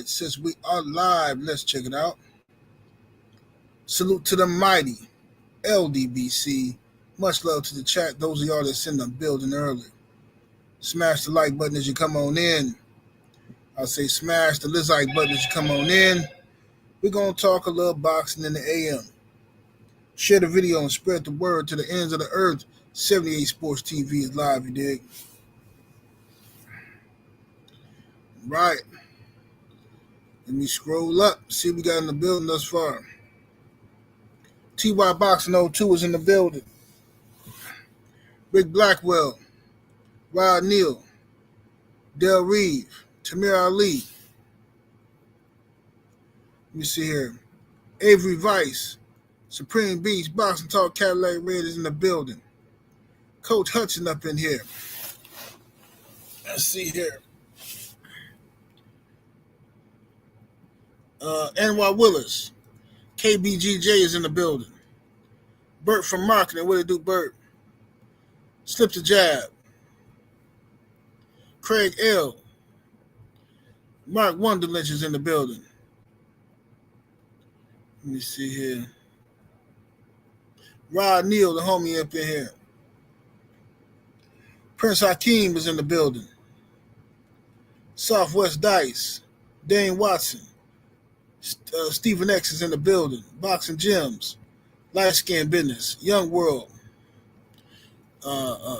right, since we are live, let's check it out. Salute to the mighty LDBC. Much love to the chat. Those of y'all that's in the building early. Smash the like button as you come on in. I'll say smash the like button as you come on in. We're going to talk a little boxing in the AM. Share the video and spread the word to the ends of the earth. 78 Sports TV is live, you dig? Right. Let me scroll up, see what we got in the building thus far. TY Boxing 02 is in the building. Rick Blackwell, Rod Neal, Del Reeve, Tamir Ali. Let me see here. Avery Vice, Supreme Beast, Boxing Talk, Cadillac Red is in the building. Coach Hudson up in here. Let's see here. NY Willis, KBGJ is in the building. Bert from marketing, what it do, Bert? Slip the jab. Craig L. Mark Wonderlynch is in the building. Let me see here. Rod Neal, the homie up in here. Prince Hakeem is in the building. Southwest Dice. Dane Watson. Stephen X is in the building. Boxing Gems. Light Skin Business. Young World.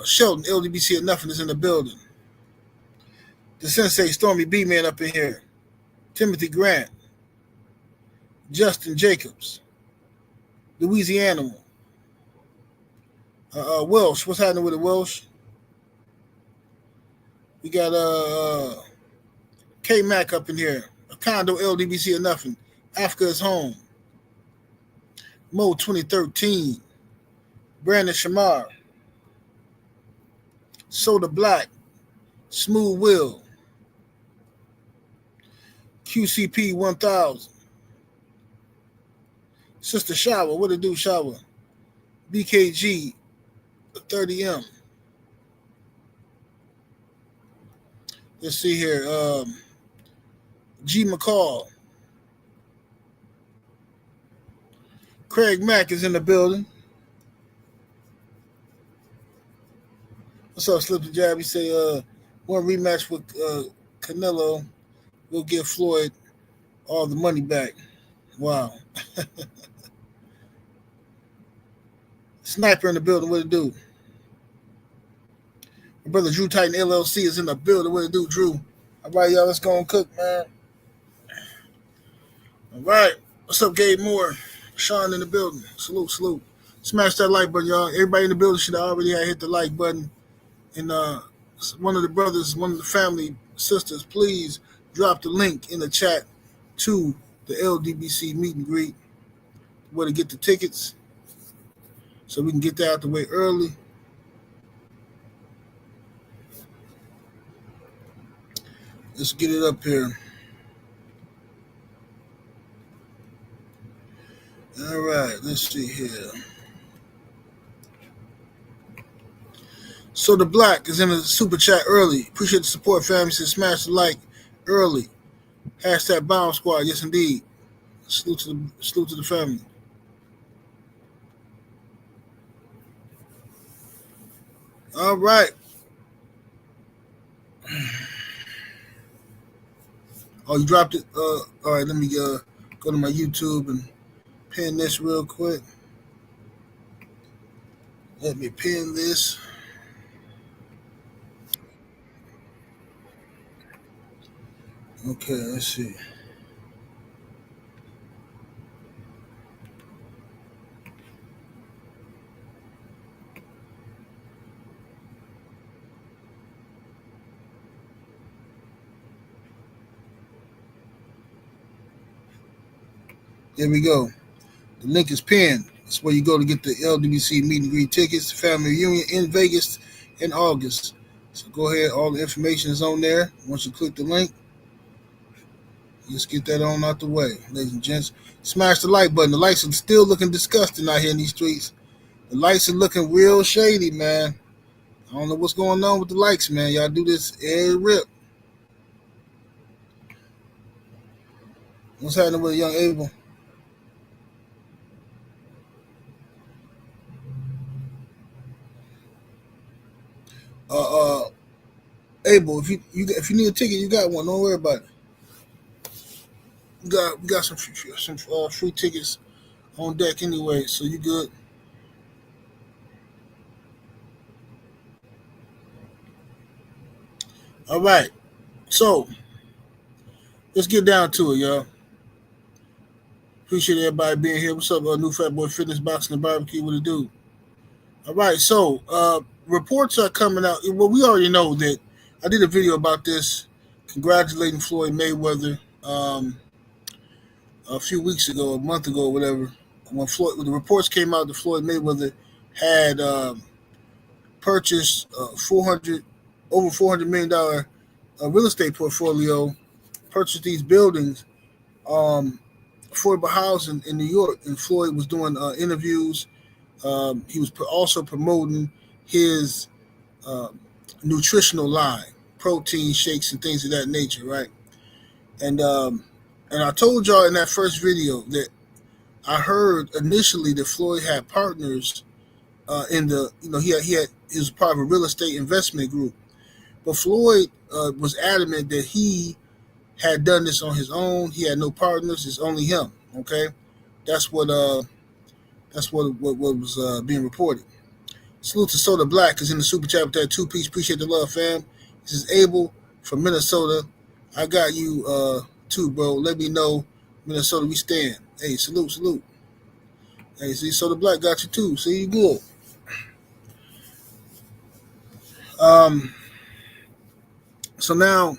Shelton, LDBC at Nothing is in the building. The Sensei Stormy B-Man up in here. Timothy Grant. Justin Jacobs. Louisiana. Welsh. What's happening with the Welsh? We got K-Mac up in here. Condo LDBC or Nothing. Africa is Home. Mo 2013. Brandon Shamar. Soda Black. Smooth Will. QCP 1000. Sister Shower. What it do, Shower? BKG 30M. Let's see here. G. McCall. Craig Mack is in the building. What's up, Slip the Jab? He say one rematch with Canelo will give Floyd all the money back. Wow. Sniper in the building, what it do? My brother Drew Titan LLC is in the building. What it do, Drew? All right, y'all, let's go and cook, man. All right. What's up, Gabe Moore? Sean in the building. Salute, salute. Smash that like button, y'all. Everybody in the building should have already hit the like button. And one of the brothers, one of the family sisters, please drop the link in the chat to the LDBC meet and greet where to get the tickets so we can get that out the way early. Let's get it up here. All right, let's see here. So the Black is in the super chat early. Appreciate the support, family. Says smash the like early. Hashtag Bomb Squad. Yes, indeed. Salute to the family. All right. Oh, you dropped it? All right, let me go to my YouTube and pin this real quick. Let me pin this. Okay, let's see. There we go. The link is pinned. That's where you go to get the LDBC meet and greet tickets, family reunion in Vegas in August. So go ahead. All the information is on there. Once you click the link, let's get that on out the way. Ladies and gents, smash the like button. The lights are still looking disgusting out here in these streets. The lights are looking real shady, man. I don't know what's going on with the likes, man. Y'all do this every rip. What's happening with young Abel? Uh, uh, Abel, if you need a ticket, you got one. Don't worry about it. We got some free tickets on deck anyway, so you good. All right, so let's get down to it, y'all. Appreciate everybody being here. What's up, new Fat Boy Fitness, Boxing and Barbecue? What it do? All right, so reports are coming out. Well, we already know that I did a video about this, congratulating Floyd Mayweather a few weeks ago, a month ago, whatever. When the reports came out that Floyd Mayweather had purchased over $400 million real estate portfolio, purchased these buildings, affordable housing in New York, and Floyd was doing interviews. He was also promoting his uh, nutritional line, protein shakes and things of that nature, right? And I told y'all in that first video that I heard initially that Floyd had partners in the, he was part of a real estate investment group, but Floyd was adamant that he had done this on his own. He had no partners. It's only him. Okay, that's what was being reported. Salute to Soda Black is in the super chat with that 2-piece. Appreciate the love, fam. This is Abel from Minnesota. I got you too, bro. Let me know, Minnesota, we stand. Hey, salute. Hey, see, Soda Black got you too. See, you good. So now,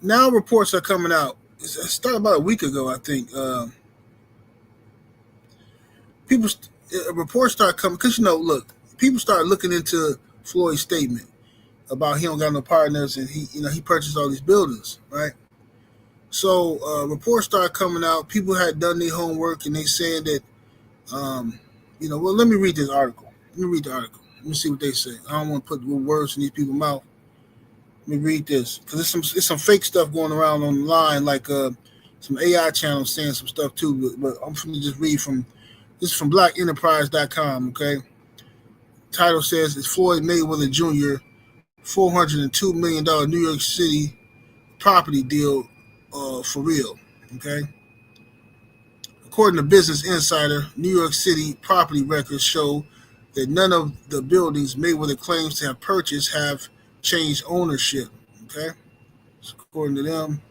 now reports are coming out. It started about a week ago, I think. Reports start coming because look, people start looking into Floyd's statement about he don't got no partners and he purchased all these buildings, right? So reports start coming out. People had done their homework and they saying that, well, let me read this article. Let me read the article. Let me see what they say. I don't want to put words in these people's mouth. Let me read this because it's some fake stuff going around online, like some AI channels saying some stuff too. But I'm going to just read from this is from blackenterprise.com. Okay, title says it's Floyd Mayweather Jr. $402 million New York City property deal for real. Okay. According to Business Insider, New York City property records show that none of the buildings Mayweather claims to have purchased have changed ownership. Okay. So according to them,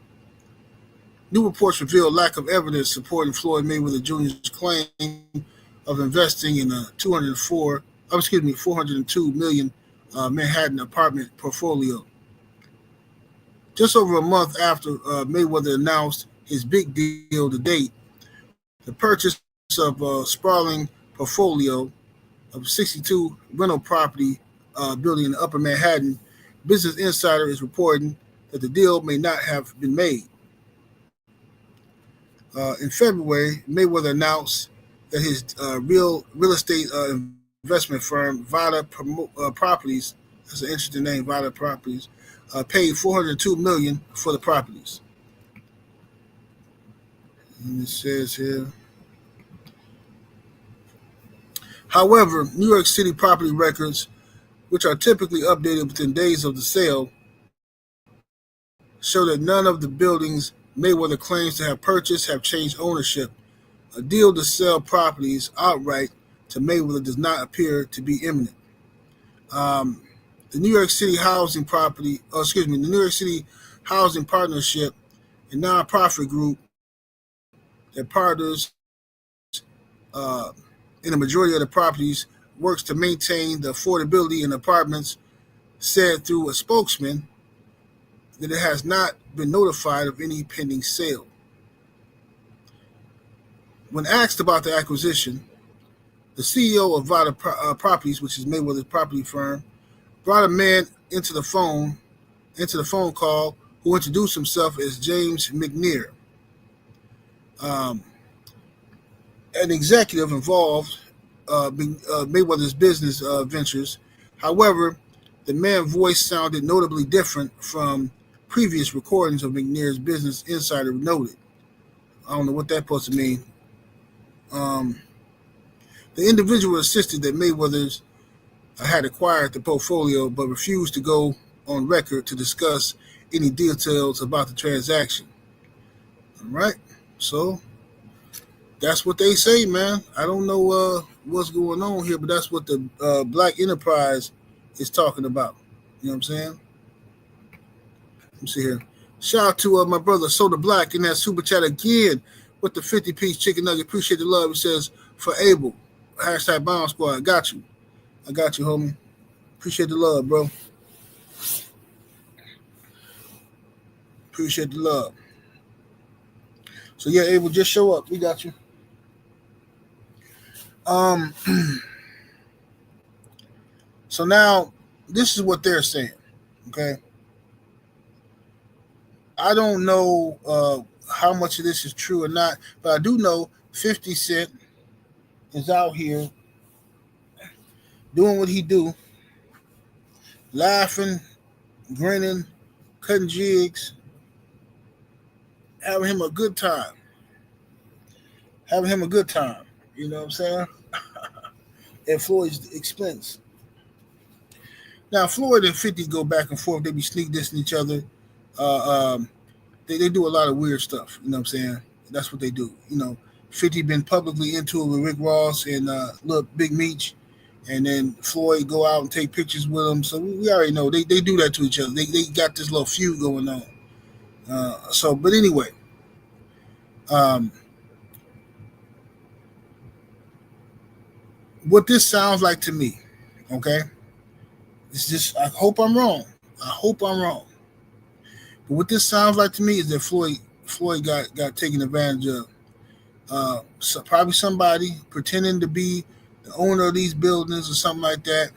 new reports reveal lack of evidence supporting Floyd Mayweather Jr.'s claim of investing in a $402 million Manhattan apartment portfolio. Just over a month after Mayweather announced his big deal to date, the purchase of a sprawling portfolio of 62 rental property building in Upper Manhattan, Business Insider is reporting that the deal may not have been made. In February, Mayweather announced that his real estate investment firm, Vada Properties, that's an interesting name, Vada Properties, paid $402 million for the properties. And it says here, however, New York City property records, which are typically updated within days of the sale, show that none of the buildings Mayweather claims to have purchased have changed ownership. A deal to sell properties outright to Mayweather does not appear to be imminent. The New York City Housing Partnership, a nonprofit group that partners in the majority of the properties, works to maintain the affordability in apartments, said through a spokesman that it has not been notified of any pending sale. When asked about the acquisition, the CEO of Vada Properties, which is Mayweather's property firm, brought a man into the phone call who introduced himself as James McNear, an executive involved Mayweather's business ventures. However, the man's voice sounded notably different from previous recordings of McNair's Business Insider noted. I don't know what that's supposed to mean. The individual insisted that Mayweather's had acquired the portfolio but refused to go on record to discuss any details about the transaction. All right, so that's what they say, man. I don't know what's going on here, but that's what the Black Enterprise is talking about. You know what I'm saying? Let me see here. Shout out to my brother Soda Black in that super chat again with the 50-piece chicken nugget. Appreciate the love. It says, for Abel, hashtag Bomb Squad. I got you, homie. Appreciate the love, bro. Appreciate the love. So yeah, Abel, just show up. We got you. So now this is what they're saying. Okay. I don't know how much of this is true or not, but I do know 50 Cent is out here doing what he do, laughing, grinning, cutting jigs, having him a good time. You know what I'm saying? At Floyd's expense. Now, Floyd and 50 go back and forth. They be sneak dissing each other. They do a lot of weird stuff. You know what I'm saying? That's what they do. You know, 50 been publicly into it with Rick Ross and Lil Big Meech. And then Floyd go out and take pictures with them. So we already know they do that to each other. They got this little feud going on. But anyway. What this sounds like to me, okay? It's just, I hope I'm wrong. But what this sounds like to me is that Floyd got taken advantage of. So probably somebody pretending to be the owner of these buildings or something like that.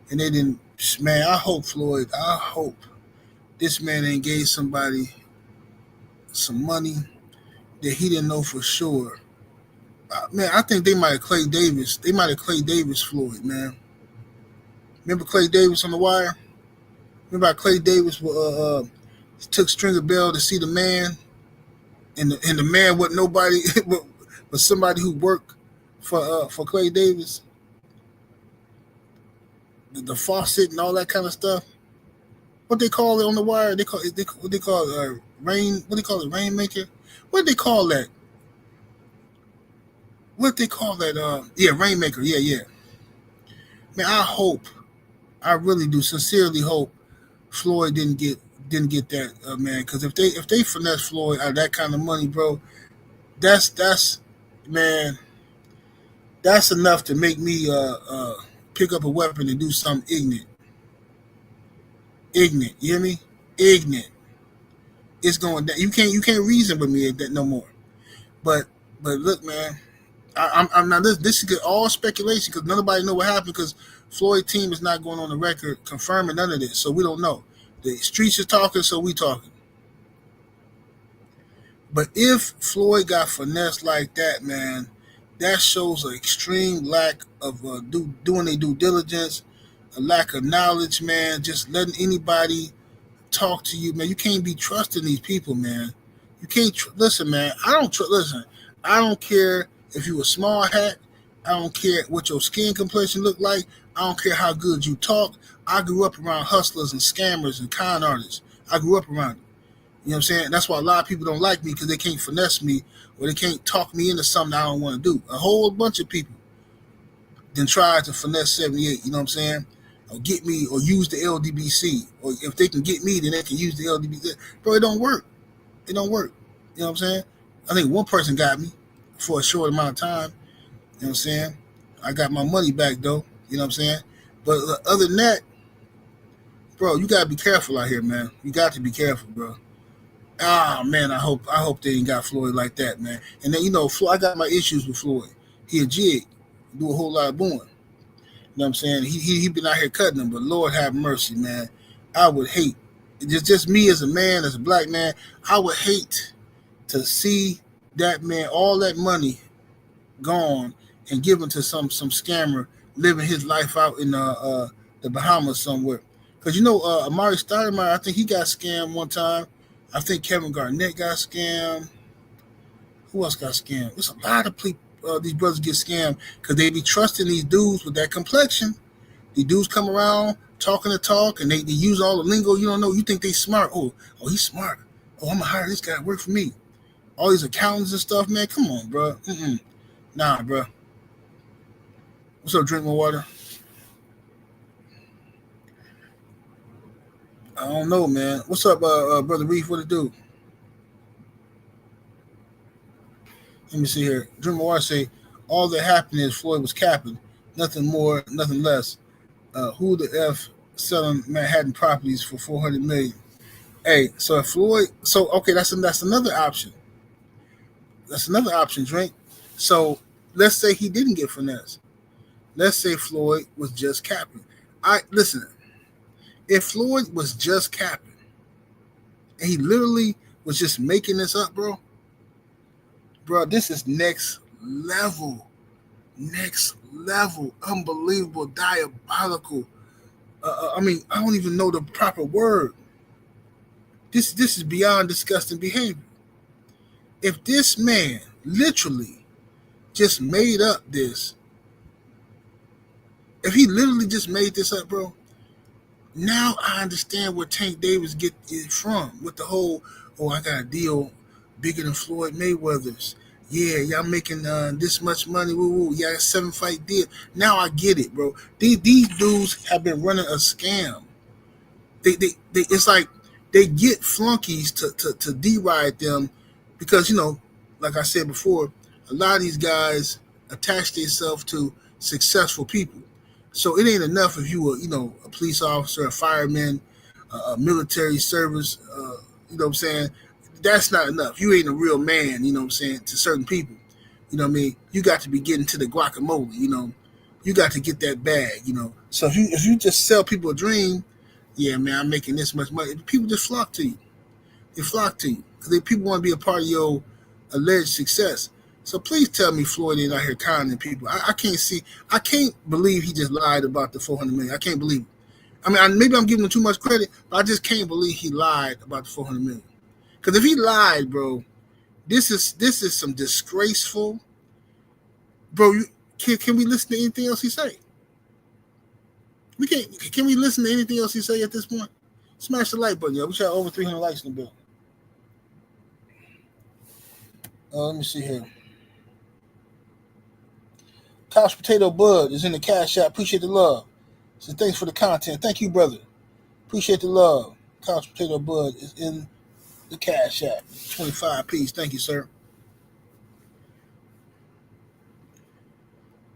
And they didn't, man, I hope this man ain't gave somebody some money that he didn't know for sure. Man, I think they might have Clay Davis. They might have Clay Davis Floyd, man. Remember Clay Davis on The Wire? Remember how Clay Davis took Stringer Bell to see the man, and the man wasn't nobody but somebody who worked for Clay Davis. The faucet and all that kind of stuff. What they call it on The Wire? What they call it? Rainmaker? What they call that? Rainmaker. Yeah. Man, I really do sincerely hope Floyd didn't get that, man. Because if they finesse Floyd out of that kind of money, bro, that's enough to make me pick up a weapon and do something ignorant. You hear me? Ignorant. It's going down. You can't reason with me that no more. But look, man. I'm now. This is all speculation because nobody know what happened because Floyd team is not going on the record confirming none of this, so we don't know. The streets are talking, so we talking. But if Floyd got finessed like that, man, that shows an extreme lack of doing their due diligence, a lack of knowledge, man. Just letting anybody talk to you, man. You can't be trusting these people, man. You can't listen, man. Listen. I don't care. If you a small hat, I don't care what your skin complexion look like. I don't care how good you talk. I grew up around hustlers and scammers and con artists. I grew up around them. You know what I'm saying? That's why a lot of people don't like me because they can't finesse me or they can't talk me into something I don't want to do. A whole bunch of people then try to finesse 78, you know what I'm saying? Or get me or use the LDBC. Or if they can get me, then they can use the LDBC. Bro, it don't work. You know what I'm saying? I think one person got me for a short amount of time. You know what I'm saying? I got my money back though. You know what I'm saying? But other than that, bro, you gotta be careful out here, man. You got to be careful, bro. Man, I hope they ain't got Floyd like that, man. And then Floyd, I got my issues with Floyd. He a jig, do a whole lot of booing. You know what I'm saying? He been out here cutting them, but Lord have mercy, man. I would hate just me as a man, as a black man. I would hate to see that man, all that money gone and given to some scammer living his life out in the Bahamas somewhere. Because Amari Stoudemire, I think he got scammed one time. I think Kevin Garnett got scammed. Who else got scammed? There's a lot of people. These brothers get scammed because they be trusting these dudes with that complexion. These dudes come around talking the talk, and they use all the lingo you don't know. You think they smart. Oh, he's smart. Oh, I'm gonna hire this guy to work for me. All these accountants and stuff, man. Come on, bro. Nah, bro. What's up? Drink more water. I don't know, man. What's up, brother Reef? What it do? Let me see here. Drink more water. Say all that happened is Floyd was capping. Nothing more, nothing less. Who the f selling Manhattan properties for $400 million? Hey, so if Floyd, so okay, that's another option. That's another option, Drink. So let's say he didn't get finesse. Let's say Floyd was just capping. Listen. If Floyd was just capping, and he literally was just making this up, bro, this is next level, unbelievable, diabolical. I don't even know the proper word. This is beyond disgusting behavior. If this man literally just made up this, if he literally just made this up, bro, now I understand where Tank Davis get it from with the whole, I got a deal bigger than Floyd Mayweather's. Yeah, y'all making this much money. Woo. Yeah, 7-fight deal. Now I get it, bro. These dudes have been running a scam. They it's like they get flunkies to deride them because, like I said before, a lot of these guys attach themselves to successful people. So it ain't enough if you were, a police officer, a fireman, a military service, you know what I'm saying? That's not enough. You ain't a real man, you know what I'm saying, to certain people. You know what I mean? You got to be getting to the guacamole, You got to get that bag, So if you just sell people a dream, yeah, man, I'm making this much money. People just flock to you. They flock to you because people want to be a part of your alleged success. So please tell me Floyd ain't out here conning people. I can't believe he just lied about the $400 million. I can't believe it. Maybe I'm giving him too much credit, but I just can't believe he lied about the $400 million. Because if he lied, bro, this is some disgraceful. Bro, can we listen to anything else he say? We can't. Can we listen to anything else he say at this point? Smash the like button, yo. We got over 300 likes in the bill. Let me see here. Couch Potato Bud is in the cash app. Appreciate the love. So thanks for the content. Thank you, brother. Appreciate the love. Couch Potato Bud is in the cash app. 25 piece. Thank you, sir.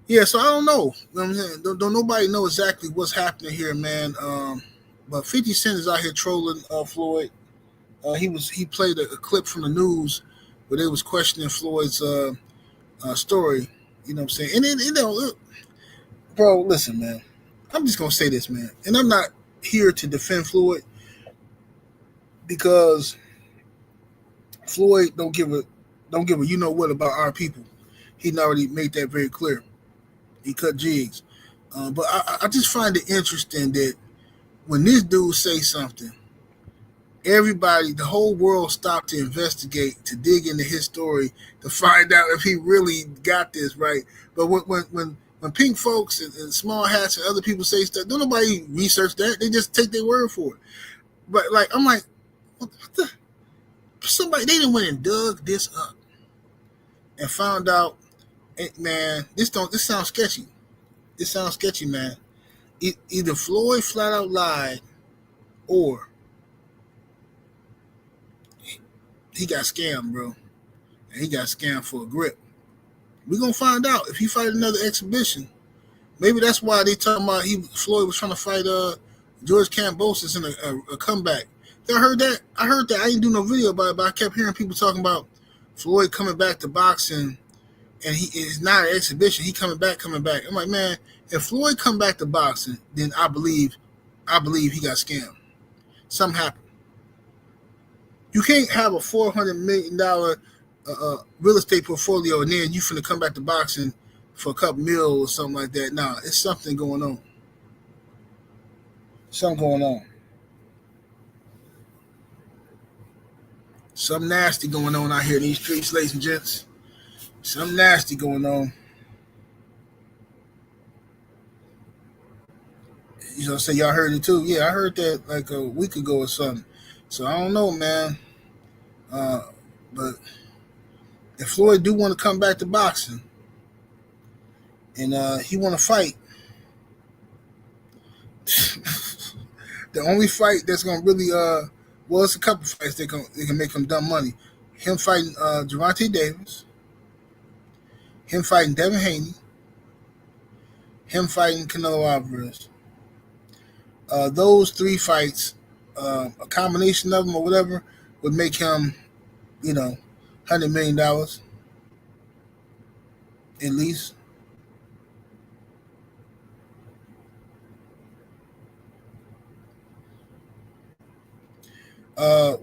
Yeah, so I don't know. You know what I'm saying? Don't nobody know exactly what's happening here, man. But 50 Cent is out here trolling Floyd. He played a clip from the news where they was questioning Floyd's story. You know what I'm saying? And then, bro, listen, man. I'm just gonna say this, man. And I'm not here to defend Floyd because Floyd don't give a you know what about our people. He already made that very clear. He cut jigs. But I just find it interesting that when this dude say something, everybody, the whole world stopped to investigate, to dig into his story, to find out if he really got this right. But when pink folks and small hats and other people say stuff, don't nobody research that. They just take their word for it. But I'm like, what the? Somebody, they done went and dug this up and found out, man, this sounds sketchy. This sounds sketchy, man. Either Floyd flat out lied or he got scammed, bro. And he got scammed for a grip. We're going to find out if he fight another exhibition. Maybe that's why they talking about Floyd was trying to fight George Kambosos in a comeback. I heard that. I didn't do no video about it, but I kept hearing people talking about Floyd coming back to boxing, and he is not an exhibition. He coming back. I'm like, man, if Floyd come back to boxing, then I believe he got scammed. Something happened. You can't have a $400 million real estate portfolio and then you finna come back to boxing for a couple mil or something like that. Nah, it's something going on. Something going on. Something nasty going on out here in these streets, ladies and gents. Something nasty going on. You know, say y'all heard it too. Yeah, I heard that like a week ago or something. So I don't know, man. Uh, but if Floyd do want to come back to boxing and he want to fight, the only fight that's gonna really well, it's a couple fights they can make him dumb money. Him fighting Gervonta Davis, him fighting Devin Haney, him fighting Canelo Alvarez. Those three fights, a combination of them or whatever, would make him, $100 million at least.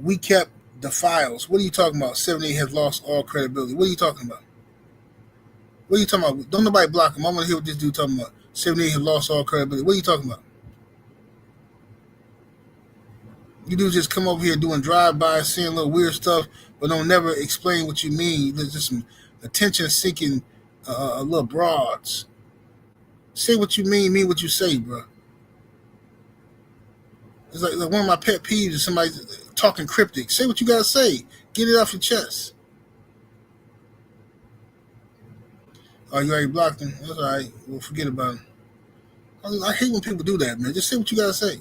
We kept the files. What are you talking about? 78 has lost all credibility. What are you talking about? What are you talking about? Don't nobody block him. I want to hear what this dude talking about. 78 has lost all credibility. What are you talking about? You dudes just come over here doing drive-by, saying little weird stuff, but don't never explain what you mean. There's just some attention-seeking little broads. Say what you mean what you say, bro. It's like one of my pet peeves is somebody talking cryptic. Say what you gotta say. Get it off your chest. Oh, you already blocked him? That's all right. We'll forget about him. I hate when people do that, man. Just say what you gotta say.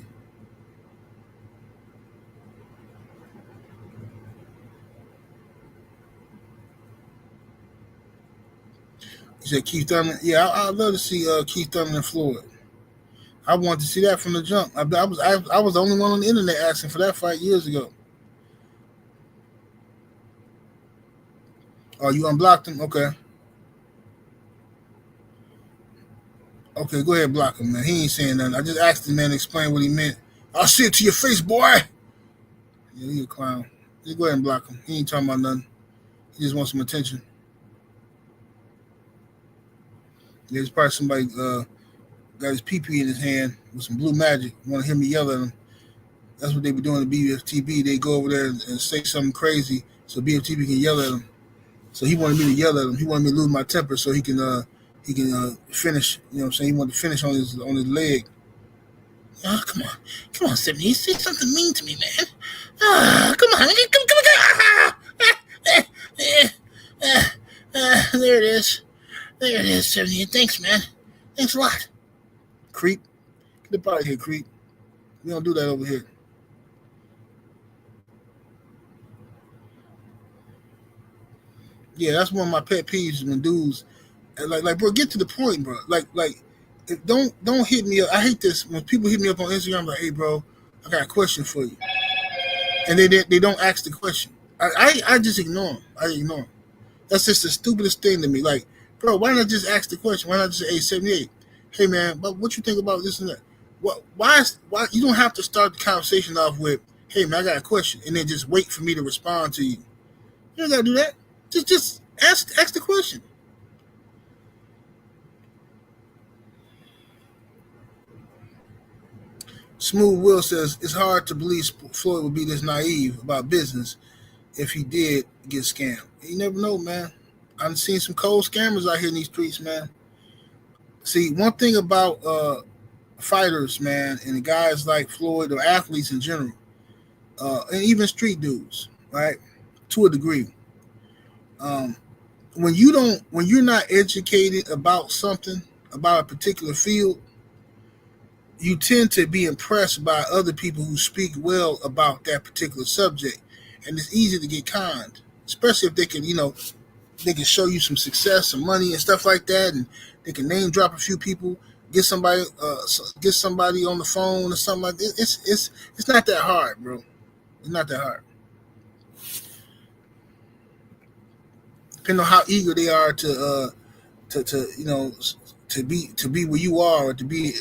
You said Keith Thurman? Yeah, I'd love to see Keith Thurman and Floyd. I wanted to see that from the jump. I was the only one on the internet asking for that fight years ago. Oh, you unblocked him? Okay. Okay, go ahead and block him, man. He ain't saying nothing. I just asked the man to explain what he meant. I'll see it to your face, boy. Yeah, he a clown. Just go ahead and block him. He ain't talking about nothing. He just wants some attention. Yeah, there's probably somebody got his pee-pee in his hand with some blue magic. Want to hear me yell at him. That's what they be doing to BFTB. They go over there and say something crazy so BFTB can yell at him. So he wanted me to yell at him. He wanted me to lose my temper so he can finish. You know what I'm saying? He wanted to finish on his leg. Oh, come on, 70. Say something mean to me, man. Come on, there it is, 70. Thanks, man. Thanks a lot. Creep, get the out of here, creep. We don't do that over here. Yeah, that's one of my pet peeves when dudes like bro, get to the point, bro. Like don't hit me up. I hate this when people hit me up on Instagram like, hey bro, I got a question for you. And they don't ask the question. I just ignore them. I ignore them. That's just the stupidest thing to me. Like, bro, why not just ask the question? Why not just say, hey, 78, hey man, but what you think about this and that? Why you don't have to start the conversation off with, hey man, I got a question, and then just wait for me to respond to you. You don't gotta do that. Just ask the question. Smooth Will says it's hard to believe Floyd would be this naive about business if he did get scammed. You never know, man. I've seen some cold scammers out here in these streets, man. See, one thing about fighters, man, and guys like Floyd or athletes in general, and even street dudes, right, to a degree, when you're not educated about something, about a particular field, you tend to be impressed by other people who speak well about that particular subject, and it's easy to get conned, especially if they can, they can show you some success, some money, and stuff like that, and they can name drop a few people, get somebody on the phone or something like that. It's not that hard, bro. It's not that hard. Depending on how eager they are to be where you are, or to be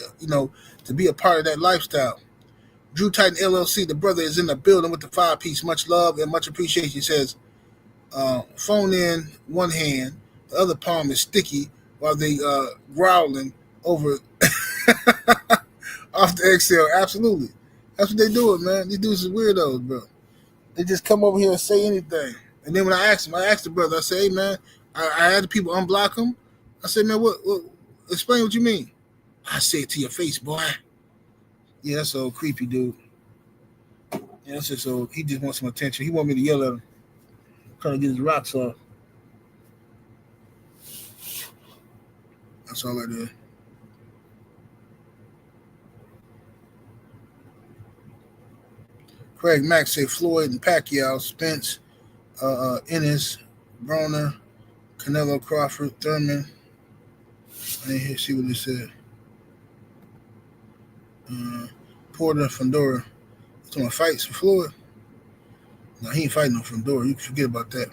a part of that lifestyle. Drew Titan LLC, the brother is in the building with the 5-piece. Much love and much appreciation. He says, phone in one hand, the other palm is sticky while they growling over Off the exhale, absolutely. That's what they do it, man. These dudes are weirdos, bro. They just come over here and say anything. And then when I asked the brother, I said, hey, man, I had the people unblock him. I said, man, what explain what you mean. I say it to your face, boy. Yeah, that's so creepy, dude. Yeah, that's just so he just wants some attention. He want me to yell at him, trying to get his rocks off. That's all I did. Craig Mack say Floyd and Pacquiao, Spence, Ennis, Broner, Canelo, Crawford, Thurman. I didn't hear see what he said. Porter, Fundora. Talking fights for Floyd. No, he ain't fighting no Fundora. You can forget about that.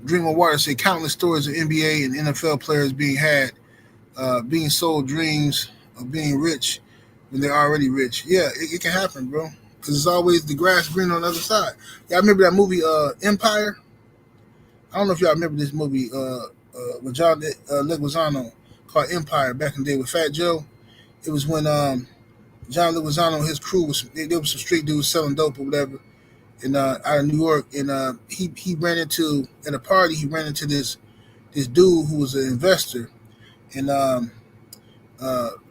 Dream of Water say countless stories of NBA and NFL players being sold dreams of being rich when they're already rich. Yeah, it can happen, bro. Because it's always the grass green on the other side. Yeah, I remember that movie Empire. I don't know if y'all remember this movie with John Leguizamo called Empire back in the day with Fat Joe. It was when John Leguizamo and his crew there was some street dudes selling dope or whatever, and out of New York, and he ran into at a party. He ran into this dude who was an investor, and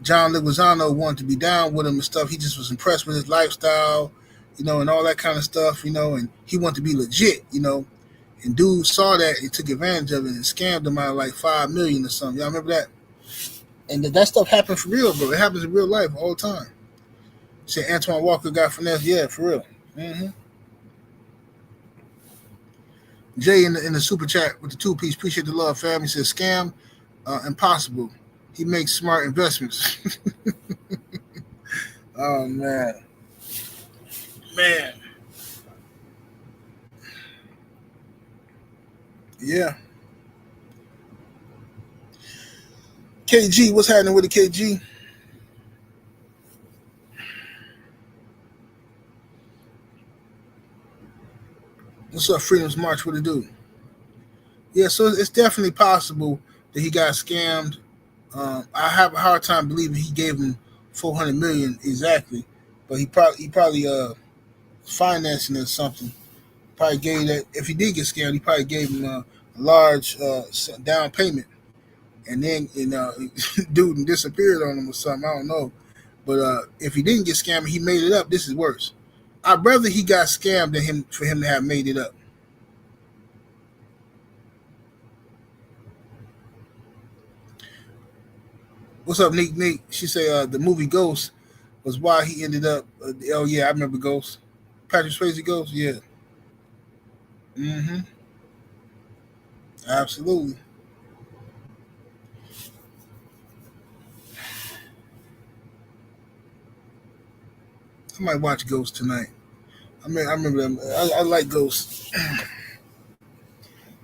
John Leguizamo wanted to be down with him and stuff. He just was impressed with his lifestyle, and all that kind of stuff, and he wanted to be legit, And dude saw that and took advantage of it and scammed him out of like $5 million or something. Y'all remember that? And that stuff happened for real, bro. It happens in real life all the time. Say Antoine Walker got finesse, yeah, for real. Mm-hmm. Jay in the super chat with the 2-piece, appreciate the love, fam. He says scam, impossible. He makes smart investments. Oh man. Yeah. KG, what's happening with the KG? What's up, Freedom's March? What it do? Yeah, so it's definitely possible that he got scammed. I have a hard time believing he gave him $400 million exactly, but he probably financing it or something. Probably gave that if he did get scammed, he probably gave him a large down payment, and then dude disappeared on him or something. I don't know, but if he didn't get scammed, he made it up. This is worse. I'd rather he got scammed than for him to have made it up. What's up, Neek? She say the movie Ghost was why he ended up. Oh yeah, I remember Ghost. Patrick Swayze Ghost. Yeah. Mm-hmm. Absolutely. I might watch Ghost tonight. I remember them. I like Ghost.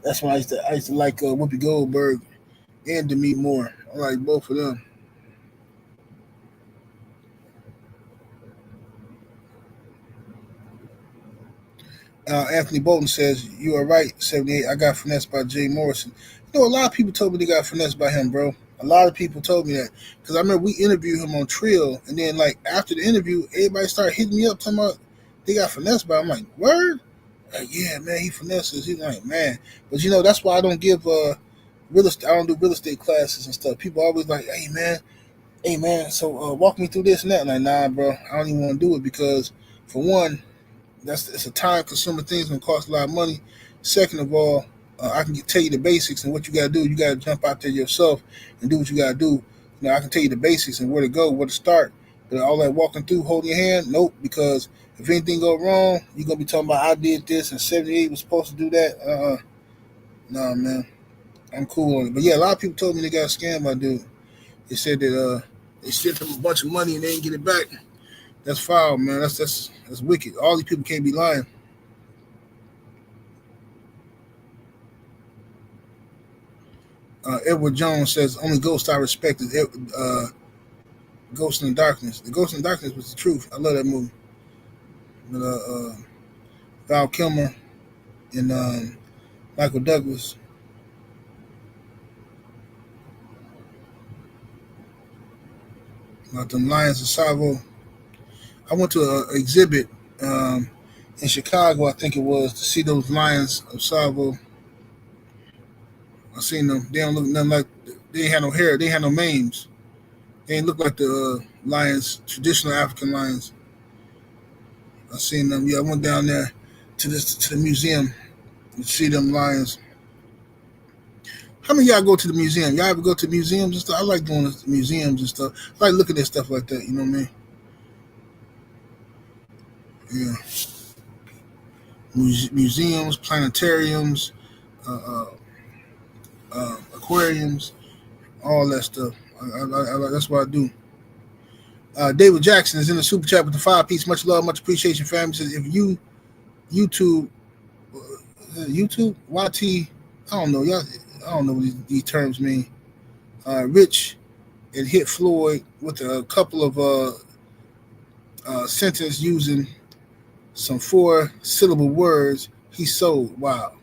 That's why I used to like Whoopi Goldberg and Demi Moore. I like both of them. Anthony Bolton says, you are right, 78. I got finessed by Jay Morrison. A lot of people told me they got finessed by him, bro. A lot of people told me that. Because I remember we interviewed him on Trill, and then, like, after the interview, everybody started hitting me up talking about they got finessed by him. I'm like, word? Like, yeah, man, he finesses. He's like, man. But, that's why I don't give real estate. I don't do real estate classes and stuff. People always like, hey, man, so walk me through this and that. I'm like, nah, bro, I don't even want to do it because, for one, it's a time-consuming thing. It's gonna cost a lot of money. Second of all, I can tell you the basics and what you gotta do. You gotta jump out there yourself and do what you gotta do. I can tell you the basics and where to go, where to start. But all that walking through, holding your hand, nope. Because if anything go wrong, you're gonna be talking about I did this and 78 was supposed to do that. Nah, man, I'm cool on it. But yeah, a lot of people told me they got scammed by dude. They said that they sent them a bunch of money and they didn't get it back. That's foul, man. That's wicked. All these people can't be lying. Edward Jones says only ghost I respect is Ghost in the Darkness. The Ghost in the Darkness was the truth. I love that movie. But Val Kilmer and Michael Douglas. about them lions of Savo. I went to an exhibit um, in Chicago, I think it was, to see those lions of Savo. I seen them. They don't look nothing like. They ain't had no hair. They ain't had no manes. They ain't look like the lions, traditional African lions. I seen them. Yeah, I went down there to the museum to see them lions. How many of y'all go to the museum? Y'all ever go to museums and stuff? I like going to museums and stuff. I like looking at stuff like that. You know what I mean? Yeah. Museums, planetariums, uh, uh, aquariums, all that stuff. That's what I do. David Jackson is in the super chat with the 5-piece. Much love, much appreciation, family. Says if you YouTube YT, I don't know y'all. I don't know what these terms mean. Rich and hit Floyd with a couple of sentences using some 4-syllable words. He sold. Wow.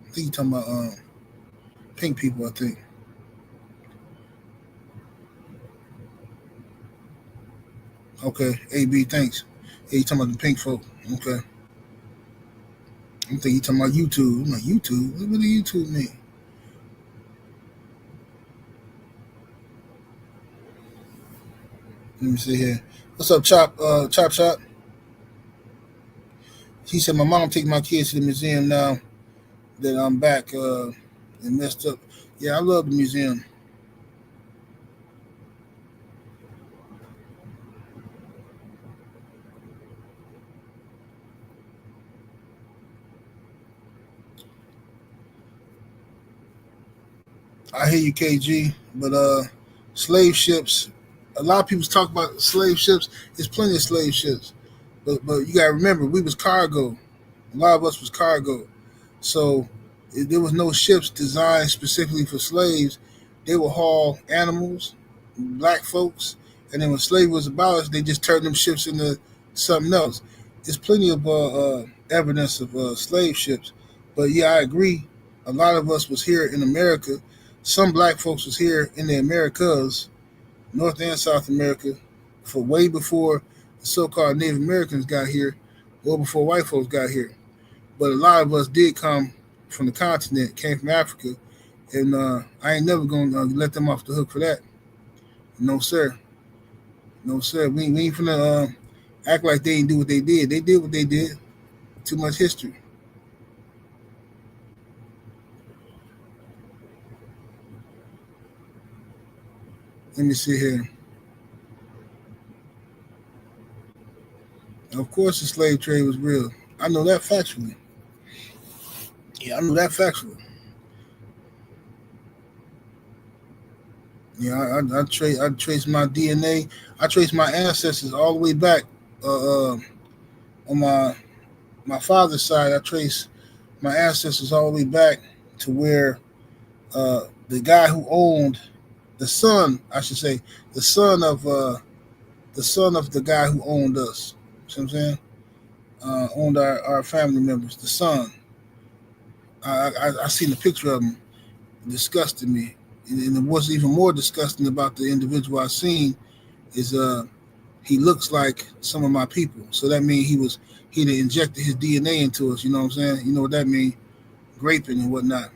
I think you're talking about pink people. I think. Okay, AB, thanks. Yeah, you talking about the pink folk. Okay. I'm thinking you talking about YouTube. I'm like, YouTube? What do YouTube mean? Let me see here. What's up, Chop Chop? He said, my mom taking my kids to the museum now that I'm back and messed up. Yeah, I love the museum. I hear you, KG, but slave ships. A lot of people talk about slave ships. There's plenty of slave ships, but you gotta remember, we was cargo. A lot of us was cargo, so there was no ships designed specifically for slaves. They would haul animals, black folks, and then when slavery was abolished, they just turned them ships into something else. There's plenty of evidence of slave ships, but yeah, I agree. A lot of us was here in America. Some black folks was here in the Americas, North and South America, for way before the so-called Native Americans got here, or before white folks got here. But a lot of us did come from the continent, came from Africa, and I ain't never gonna let them off the hook for that. No sir, no sir. We ain't finna act like they didn't do what they did. They did what they did. Too much history. Let me see here. Of course, the slave trade was real. I know that factually. Yeah, I know that factually. Yeah, I trace my DNA. I trace my ancestors all the way back. On my father's side, I trace my ancestors all the way back to where the guy who owned the son, I should say, the son of the guy who owned us. You know what I'm saying? Owned our family members. The son. I seen the picture of him. It disgusted me, and what's even more disgusting about the individual I seen is he looks like some of my people. So that means he'd injected his DNA into us. You know what I'm saying? You know what that means? Graping and whatnot.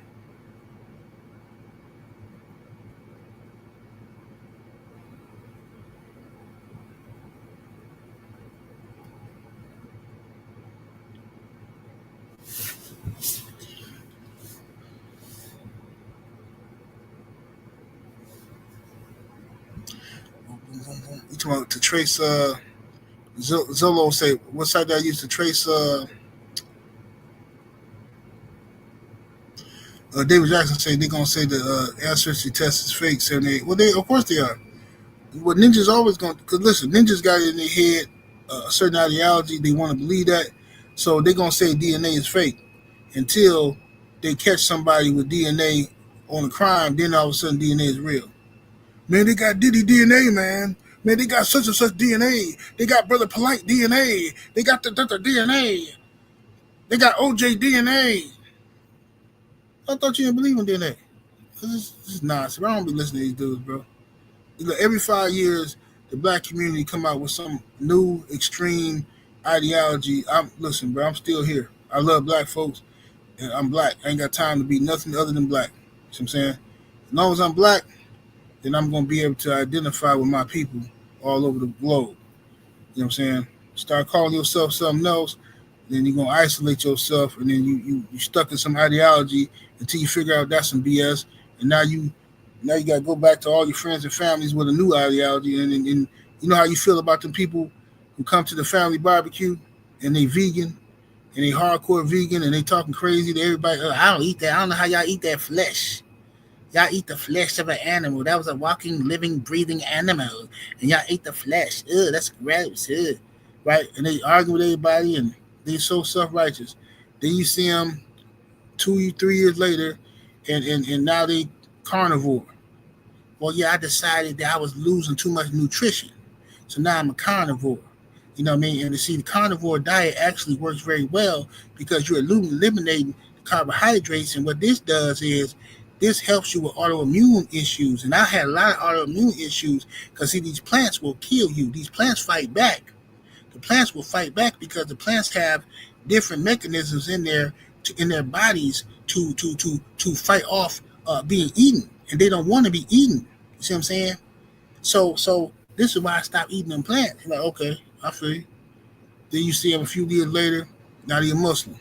You talking about to trace Zolo say what site did I use to trace David Jackson say they're gonna say the ancestry test is fake 78. Well, they of course they are. What ninjas always going because listen, ninjas got in their head a certain ideology. They want to believe that, so they're gonna say DNA is fake until they catch somebody with DNA on a crime. Then all of a sudden DNA is real. Man, they got Diddy DNA, man. Man, they got such and such DNA. They got Brother Polite DNA. They got the DNA. They got OJ DNA. I thought you didn't believe in DNA. This is nonsense. I don't be listening to these dudes, bro. every 5 years, the black community come out with some new extreme ideology. Listen, bro. I'm still here. I love black folks, and I'm black. I ain't got time to be nothing other than black. You know what I'm saying? As long as I'm black, then I'm gonna be able to identify with my people all over the globe. You know what I'm saying? Start calling yourself something else, then you're gonna isolate yourself, and then you stuck in some ideology until you figure out that's some BS, and now you gotta go back to all your friends and families with a new ideology, and you know how you feel about them people who come to the family barbecue and they vegan and they hardcore vegan and they talking crazy to everybody. I don't eat that. I don't know how y'all eat that flesh. Y'all eat the flesh of an animal. That was a walking, living, breathing animal. And y'all ate the flesh. Ugh, that's gross. Ugh. Right? And they argue with everybody and they so self-righteous. Then you see them 2, 3 years later and now they carnivore. Well, yeah, I decided that I was losing too much nutrition. So now I'm a carnivore. You know what I mean? And to see the carnivore diet actually works very well because you're eliminating carbohydrates. And what this does is this helps you with autoimmune issues. And I had a lot of autoimmune issues because see, these plants will kill you. These plants fight back. The plants will fight back because the plants have different mechanisms in their bodies to fight off being eaten, and they don't want to be eaten. You see what I'm saying? So this is why I stopped eating them plants. Like, okay, I feel you. Then you see them a few years later, now they're Muslim.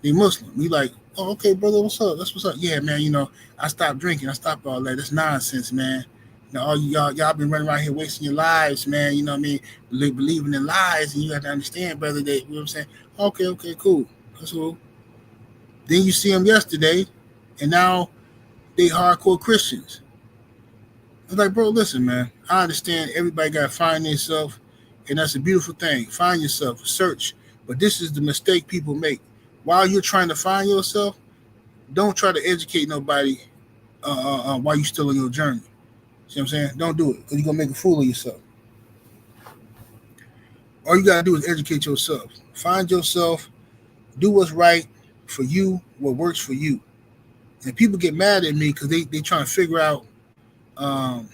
They Muslim. You like, oh, okay, brother, what's up? That's what's up. Yeah, man, I stopped drinking. I stopped all that. That's nonsense, man. All y'all been running around here wasting your lives, man. You know what I mean? Believing in lies, and you have to understand, brother, that, you know what I'm saying? Okay, cool. That's cool. Then you see them yesterday, and now they hardcore Christians. I was like, bro, listen, man. I understand everybody got to find themselves, and that's a beautiful thing. Find yourself, search. But this is the mistake people make. While you're trying to find yourself, don't try to educate nobody while you're still on your journey. See what I'm saying? Don't do it because you're going to make a fool of yourself. All you got to do is educate yourself. Find yourself. Do what's right for you, what works for you. And people get mad at me because they trying to figure out um,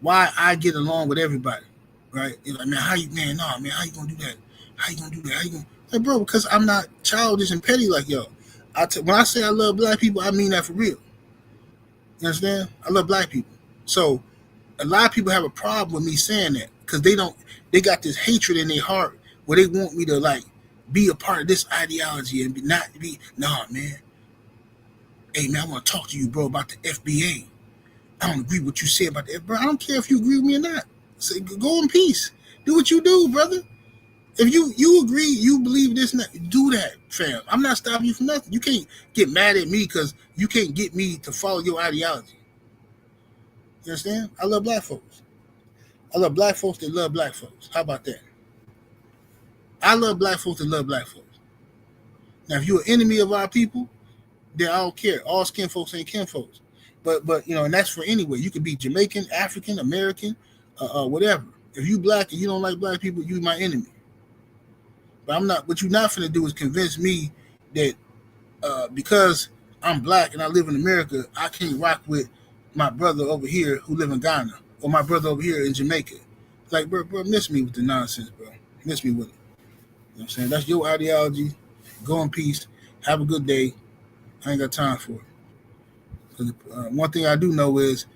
why I get along with everybody, right? You're like, man, how you gonna do that? How you gonna do that? How you gonna like, bro? Because I'm not childish and petty like y'all. When I say I love black people, I mean that for real. You understand? I love black people. So a lot of people have a problem with me saying that because they got this hatred in their heart where they want me to like be a part of this ideology and not be, nah, man. Hey, man, I want to talk to you, bro, about the FBA. I don't agree with what you say about that, bro. I don't care if you agree with me or not. So go in peace. Do what you do, brother. If you agree, you believe this, and that, do that, fam. I'm not stopping you from nothing. You can't get mad at me because you can't get me to follow your ideology. You understand? I love black folks. I love black folks that love black folks. How about that? I love black folks that love black folks. Now, if you're an enemy of our people, then I don't care. All skin folks ain't kin folks. But and that's for anywhere. You could be Jamaican, African, American, whatever. If you black and you don't like black people, you my enemy. But I'm not. What you're not finna do is convince me that because I'm black and I live in America, I can't rock with my brother over here who live in Ghana or my brother over here in Jamaica. Like, bro, miss me with the nonsense, bro. Miss me with it. You know what I'm saying? That's your ideology. Go in peace. Have a good day. I ain't got time for it. Because one thing I do know is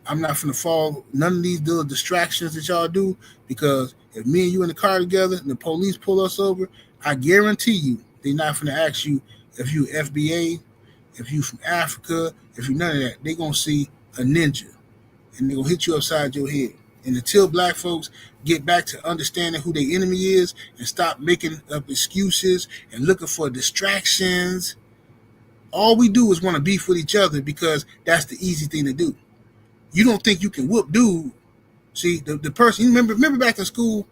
I'm not finna fall none of these little distractions that y'all do. Because if me and you in the car together and the police pull us over, I guarantee you they're not finna ask you if you FBA, if you from Africa, if you none of that. They gonna see a ninja and they gonna hit you upside your head. And until black folks get back to understanding who their enemy is and stop making up excuses and looking for distractions, all we do is want to beef with each other because that's the easy thing to do. You don't think you can whoop dude. See, the person, you remember back in school,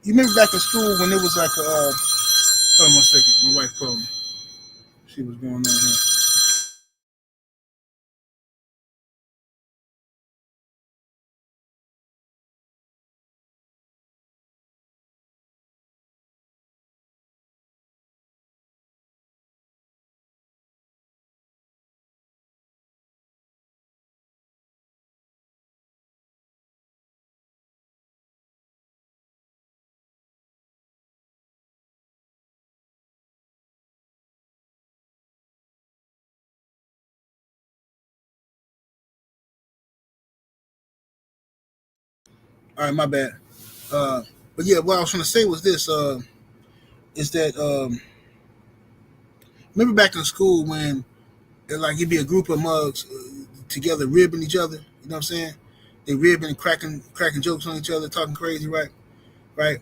when it was like, hold on 1 second, my wife called me. See what's going on here. All right, my bad. But yeah, what I was going to say was this: is that remember back in school when like it'd be a group of mugs together ribbing each other. You know what I'm saying? They ribbing and cracking jokes on each other, talking crazy, right? Right.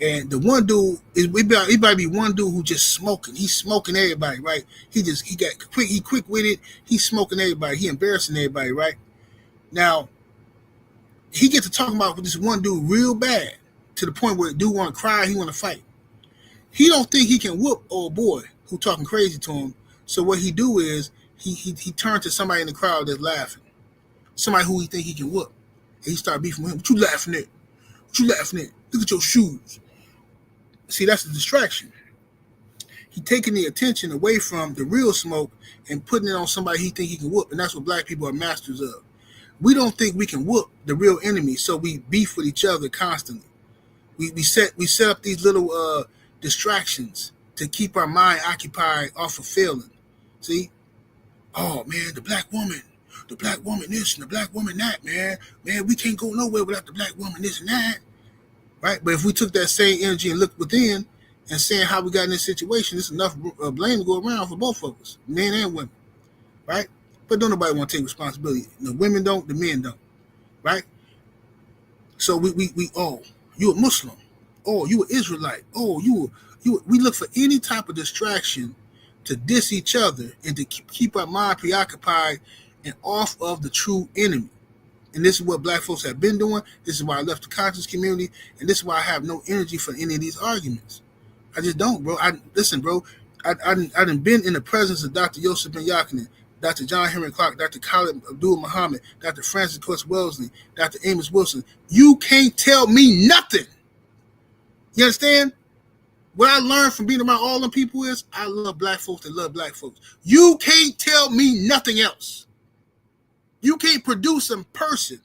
And the one dude is he might be one dude who just smoking. He's smoking everybody, right? He got quick. He quick with it. He's smoking everybody. He embarrassing everybody, right? Now he gets to talking about this one dude real bad to the point where the dude want to cry. He want to fight. He don't think he can whoop old boy who talking crazy to him. So what he do is he turned to somebody in the crowd that's laughing, somebody who he think he can whoop, and he start beefing with him. What you laughing at? What you laughing at? Look at your shoes. See, that's the distraction. He taking the attention away from the real smoke and putting it on somebody he think he can whoop, and that's what black people are masters of. We don't think we can whoop the real enemy, so we beef with each other constantly. We set up these little distractions to keep our mind occupied off of failing. See, oh man, the black woman this and the black woman that, man, we can't go nowhere without the black woman this and that, right? But if we took that same energy and looked within and saying how we got in this situation, it's enough blame to go around for both of us, men and women, right? But don't nobody want to take responsibility. The women don't, the men don't, right? So we oh, you a Muslim, oh, you an Israelite, oh, you. We look for any type of distraction to diss each other and to keep our mind preoccupied and off of the true enemy. And this is what black folks have been doing. This is why I left the conscious community, and this is why I have no energy for any of these arguments. I just don't, bro. Listen, bro. I done been in the presence of Dr. Yosef Ben Yakinen, Dr. John Henry Clark, Dr. Khalid Abdul Muhammad, Dr. Francis Coates Wellesley, Dr. Amos Wilson. You can't tell me nothing. You understand? What I learned from being around all them people is I love black folks that love black folks. You can't tell me nothing else. You can't produce a person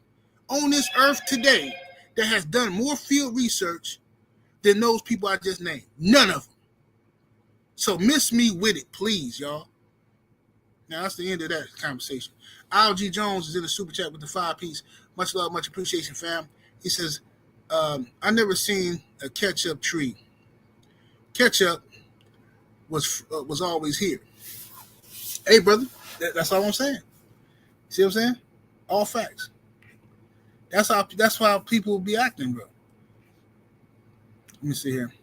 on this earth today that has done more field research than those people I just named. None of them. So miss me with it, please, y'all. Now, that's the end of that conversation. Al.G. Jones is in the super chat with the 5-piece. Much love, much appreciation, fam. He says, I never seen a ketchup tree. Ketchup was always here. Hey, brother, that's all I'm saying. See what I'm saying? All facts. That's how people be acting, bro. Let me see here.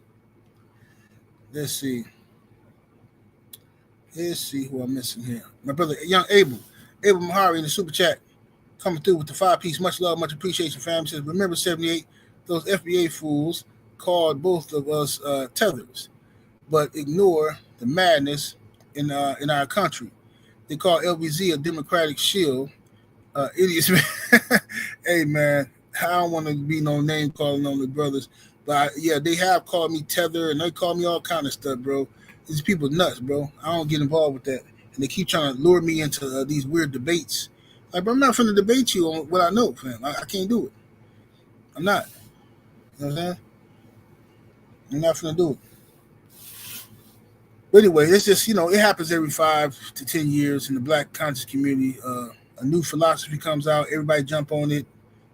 Let's see who I'm missing here. My brother, young Abel Mahari in the super chat, coming through with the 5-piece. Much love, much appreciation, fam. He says, remember 78, those FBA fools called both of us tethers, but ignore the madness in our country. They call LBZ a democratic shield. Idiots, man. Hey, man, I don't want to be no name calling on the brothers, but yeah, they have called me tether and they call me all kind of stuff, bro. These people nuts, bro. I don't get involved with that, and they keep trying to lure me into these weird debates. Like, bro, I'm not finna debate you on what I know, fam. I can't do it. I'm not. You know what I'm saying? I'm not finna do it. But anyway, it's just, it happens every 5 to 10 years in the black conscious community. A new philosophy comes out, everybody jump on it,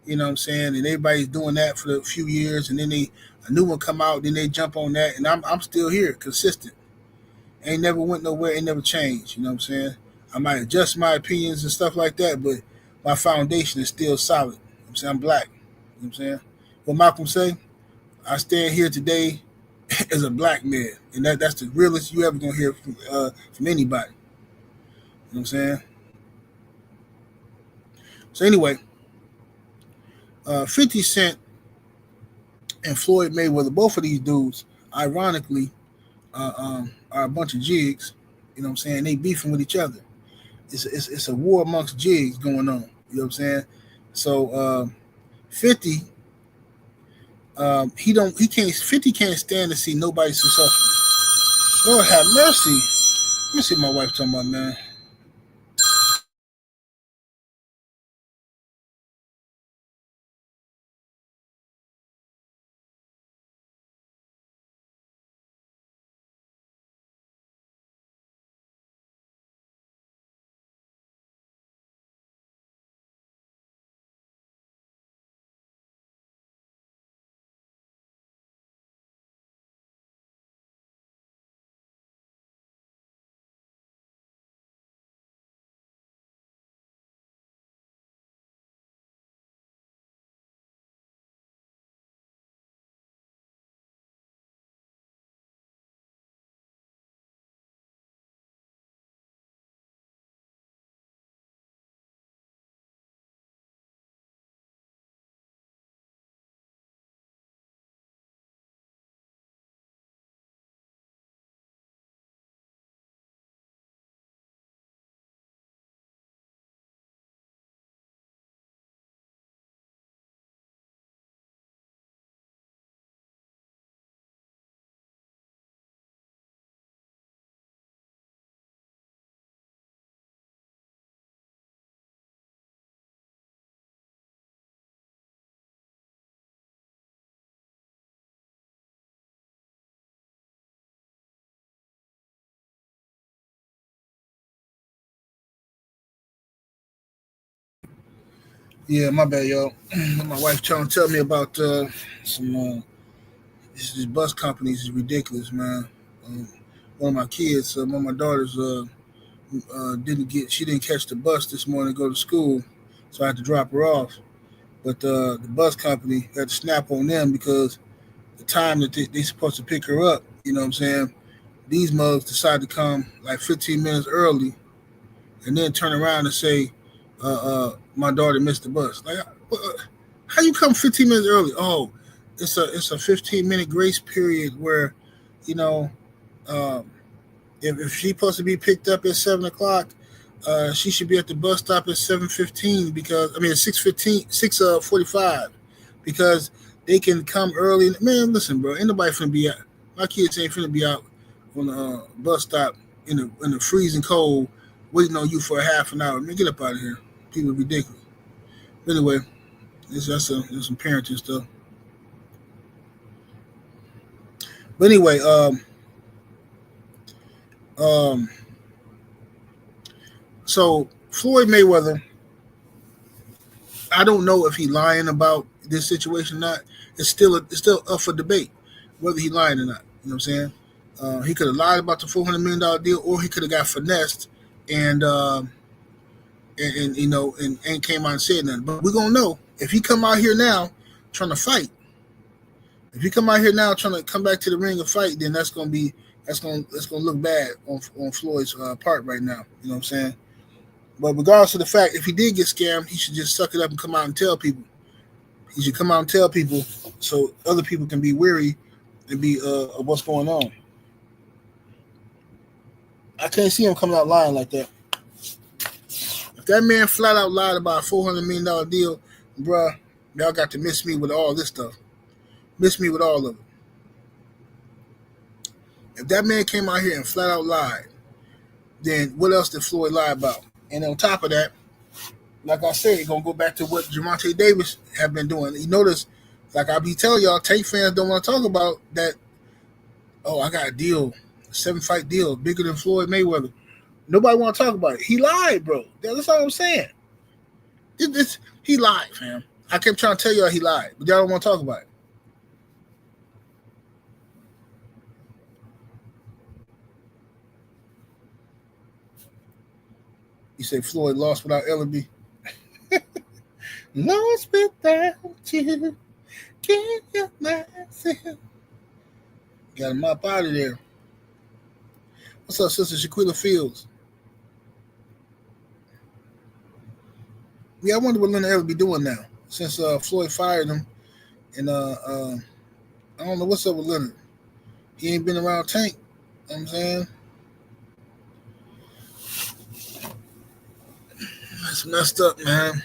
you know what I'm saying? And everybody's doing that for a few years, and then a new one come out, then they jump on that, and I'm still here, consistent. Ain't never went nowhere, ain't never changed, you know what I'm saying? I might adjust my opinions and stuff like that, but my foundation is still solid. You know what I'm saying? I'm black. You know what I'm saying? What Malcolm say, I stand here today as a black man, and that's the realest you ever gonna hear from anybody. You know what I'm saying? So anyway, 50 Cent and Floyd Mayweather, both of these dudes, ironically, are a bunch of jigs. You know what I'm saying? They beefing with each other. It's a war amongst jigs going on. You know what I'm saying? So 50, 50 can't stand to see nobody successful. Lord have mercy. Let me see what my wife talking about, man. Yeah, my bad, y'all. My wife trying to tell me about some this bus companies is ridiculous, man. Um, one of my kids, one of my daughters, she didn't catch the bus this morning to go to school, so I had to drop her off. But the bus company had to snap on them because the time that they supposed to pick her up, you know what I'm saying? These mugs decided to come like 15 minutes early and then turn around and say, my daughter missed the bus. Like, how you come 15 minutes early? Oh, it's a 15-minute grace period where, you know, um, if she's supposed to be picked up at 7 o'clock, she should be at the bus stop at 7:15 because I mean 6:15, 6:45 because they can come early. Man, listen, bro, ain't nobody finna be out. My kids ain't finna be out on the bus stop in the freezing cold waiting on you for a half an hour. Man, get up out of here. People are ridiculous. But anyway, that's some parenting stuff. But anyway, um, so Floyd Mayweather, I don't know if he lying about this situation or not. It's still up for debate whether he lying or not. You know what I'm saying? He could have lied about the $400 million deal, or he could have got finessed and, and you know and ain't came out and said nothing. But we're gonna know if he come out here now trying to fight. If he come out here now trying to come back to the ring and fight, then that's gonna look bad on Floyd's part right now. You know what I'm saying? But regardless of the fact, if he did get scammed, he should just suck it up and come out and tell people. He should come out and tell people so other people can be weary and be of what's going on. I can't see him coming out lying like that. If that man flat out lied about a $400 million deal, bruh, y'all got to miss me with all this stuff. Miss me with all of it. If that man came out here and flat out lied, then what else did Floyd lie about? And on top of that, like I said, gonna go back to what Gervonta Davis have been doing. You notice, like I be telling y'all, Tank fans don't want to talk about that. Oh, I got a deal, a 7-fight deal, bigger than Floyd Mayweather. Nobody want to talk about it. He lied, bro. That's all I'm saying. He lied, fam. I kept trying to tell y'all he lied, but y'all don't want to talk about it. You say Floyd lost without Ellaby. Lost without you. Can't help myself. Got him up out of there. What's up, Sister Shaquilla Fields? Yeah, I wonder what Leonard Ellaby doing now since Floyd fired him. And I don't know what's up with Leonard. He ain't been around Tank. You know what I'm saying? That's messed up, man.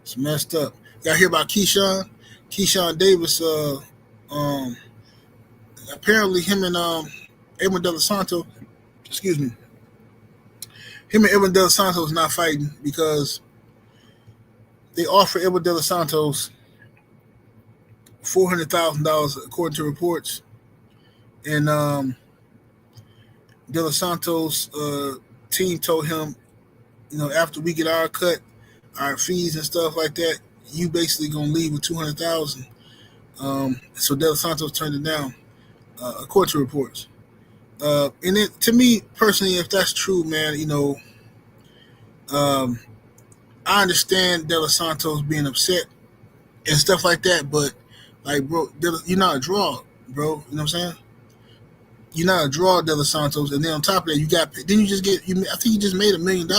It's messed up. Y'all hear about Keyshawn? Keyshawn Davis, um, apparently him and Edwin De Los Santos, excuse me, him and Edwin De Los Santos not fighting because they offer Edwin De Los Santos $400,000 according to reports, and De Los Santos team told him, after we get our cut, our fees and stuff like that, you basically gonna leave with 200,000. So De Los Santos turned it down, according to reports. And to me personally, if that's true, man, I understand De Los Santos being upset and stuff like that, but like, bro, you're not a draw, bro. You know what I'm saying? You're not a draw, De Los Santos, and then on top of that, then you just get. I think you just made $1 million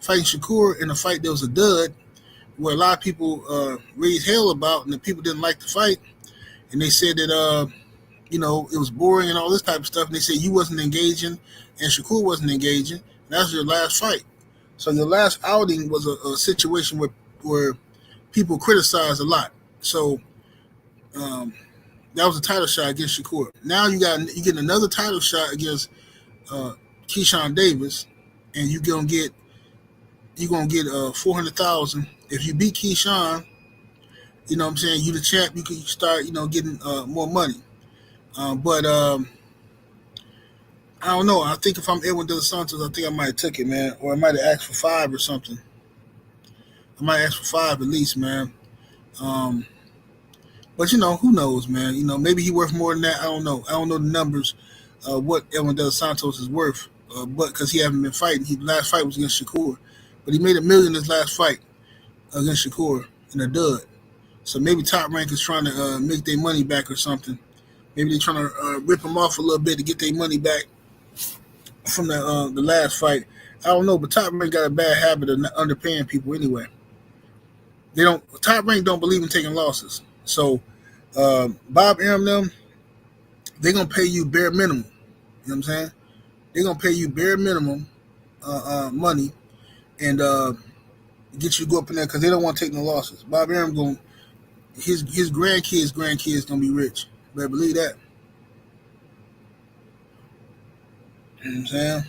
fighting Shakur in a fight that was a dud, where a lot of people raised hell about, and the people didn't like the fight, and they said that it was boring and all this type of stuff, and they said you wasn't engaging, and Shakur wasn't engaging. And that was your last fight. So your last outing was a situation where people criticized a lot. So that was a title shot against Shakur. Now you get another title shot against Keyshawn Davis, and you're gonna get 400,000 if you beat Keyshawn. You know what I'm saying? You the champ. You can start getting more money. But I don't know. I think if I'm Edwin De Los Santos, I think I might have took it, man, or I might have asked for five or something. I might ask for five at least, man. Um, but who knows, man? Maybe he worth more than that. I don't know. I don't know the numbers. What Edwin De Los Santos is worth, but because he haven't been fighting, his last fight was against Shakur, but he made $1 million his last fight against Shakur in a dud. So maybe Top Rank is trying to make their money back or something. Maybe they're trying to rip them off a little bit to get their money back from the last fight. I don't know, but Top Rank got a bad habit of underpaying people anyway. They don't. Top Rank don't believe in taking losses. So Bob Arum them, they're gonna pay you bare minimum. You know what I'm saying? They're gonna pay you bare minimum money and get you to go up in there because they don't want to take no losses. Bob Arum going his grandkids gonna be rich. Better believe that. You know what I'm saying?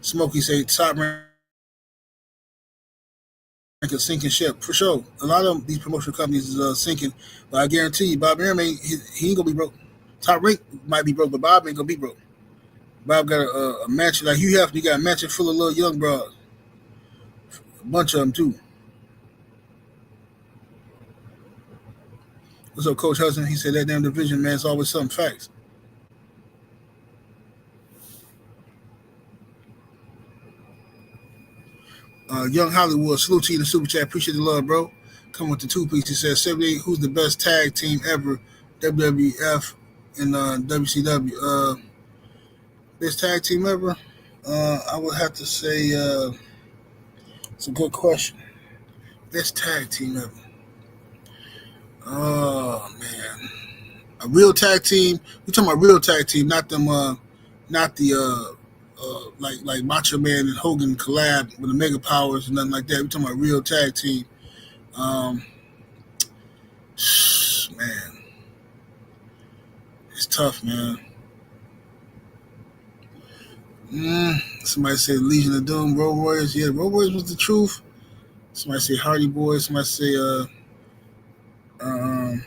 Smokey say Top Rank a sinking ship for sure. A lot of these promotional companies is sinking, but I guarantee you, Bob Arum he ain't gonna be broke. Top Rank might be broke, but Bob ain't gonna be broke. Bob got a mansion like Hugh Hefner. He got a mansion full of little young broads, a bunch of them too. What's up, Coach Hudson? He said that damn division, man, it's always something facts. Young Hollywood, salute to you in the super chat. Appreciate the love, bro. Come with the two piece. He says 78. Who's the best tag team ever? WWF and WCW. Best tag team ever? I would have to say it's a good question. Best tag team ever. Oh man, a real tag team. We talking about real tag team, not them. Not the like Macho Man and Hogan collab with the Mega Powers and nothing like that. We talking about real tag team. Um, man, it's tough, man. Somebody said Legion of Doom, Road Warriors. Yeah, Road Warriors was the truth. Somebody say Hardy Boys. Somebody say um,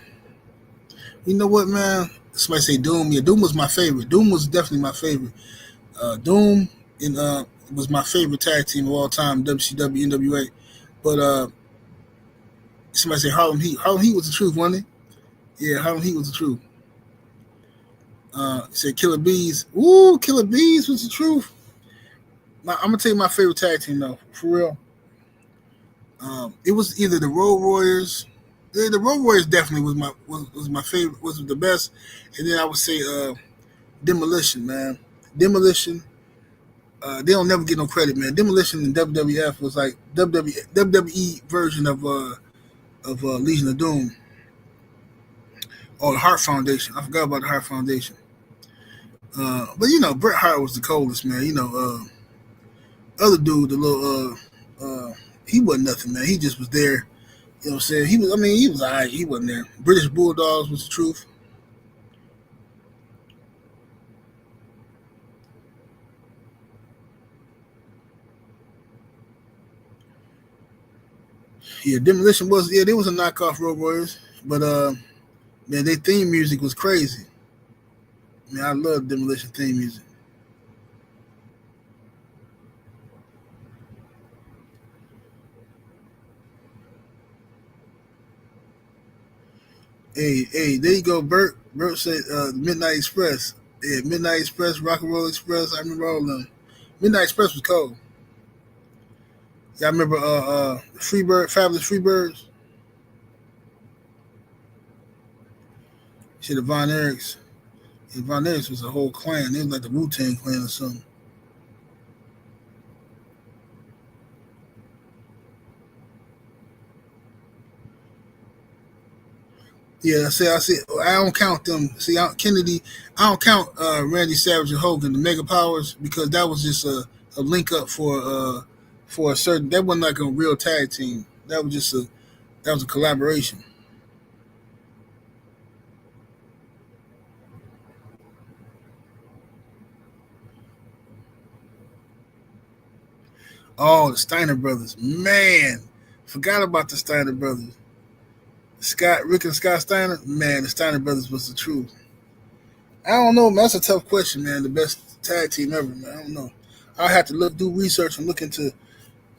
you know what, man? Somebody say Doom. Yeah, Doom was my favorite. Doom was definitely my favorite. Doom and was my favorite tag team of all time, WCW, NWA. But somebody say Harlem Heat. Harlem Heat was the truth, wasn't it? Yeah, Harlem Heat was the truth. Said Killer Bees. Ooh, Killer Bees was the truth. I'm gonna tell you my favorite tag team though, for real. It was either the Road Warriors. The Road Warriors definitely was my favorite. Was the best, and then I would say Demolition, man. Demolition. They don't never get no credit, man. Demolition and WWF was like WWE version of Legion of Doom or the Hart Foundation. I forgot about the Hart Foundation. But Bret Hart was the coldest, man. Other dude, the little he wasn't nothing, man. He just was there. You know what I'm saying? He was all right. He wasn't there. British Bulldogs was the truth. Yeah, Demolition was, they was a knockoff Road Warriors, but man, their theme music was crazy. Man, I love Demolition theme music. Hey, there you go, Bert. Bert said Midnight Express. Yeah, Midnight Express, Rock and Roll Express. I remember all of them. Midnight Express was cold. Yeah, I remember Freebird, Fabulous Freebirds. Shit, the Von Erichs. Yeah, Von Erichs was a whole clan. They was like the Wu-Tang clan or something. Yeah, I see. I don't count them. See, Kennedy. I don't count Randy Savage and Hogan, the Mega Powers, because that was just a link up for a certain. That wasn't like a real tag team. That was a collaboration. Oh, the Steiner brothers, man, forgot about the Steiner brothers. Rick and Scott Steiner, man, the Steiner brothers was the truth. I don't know, man. That's a tough question, man. The best tag team ever, man. I don't know. I had to do research and look into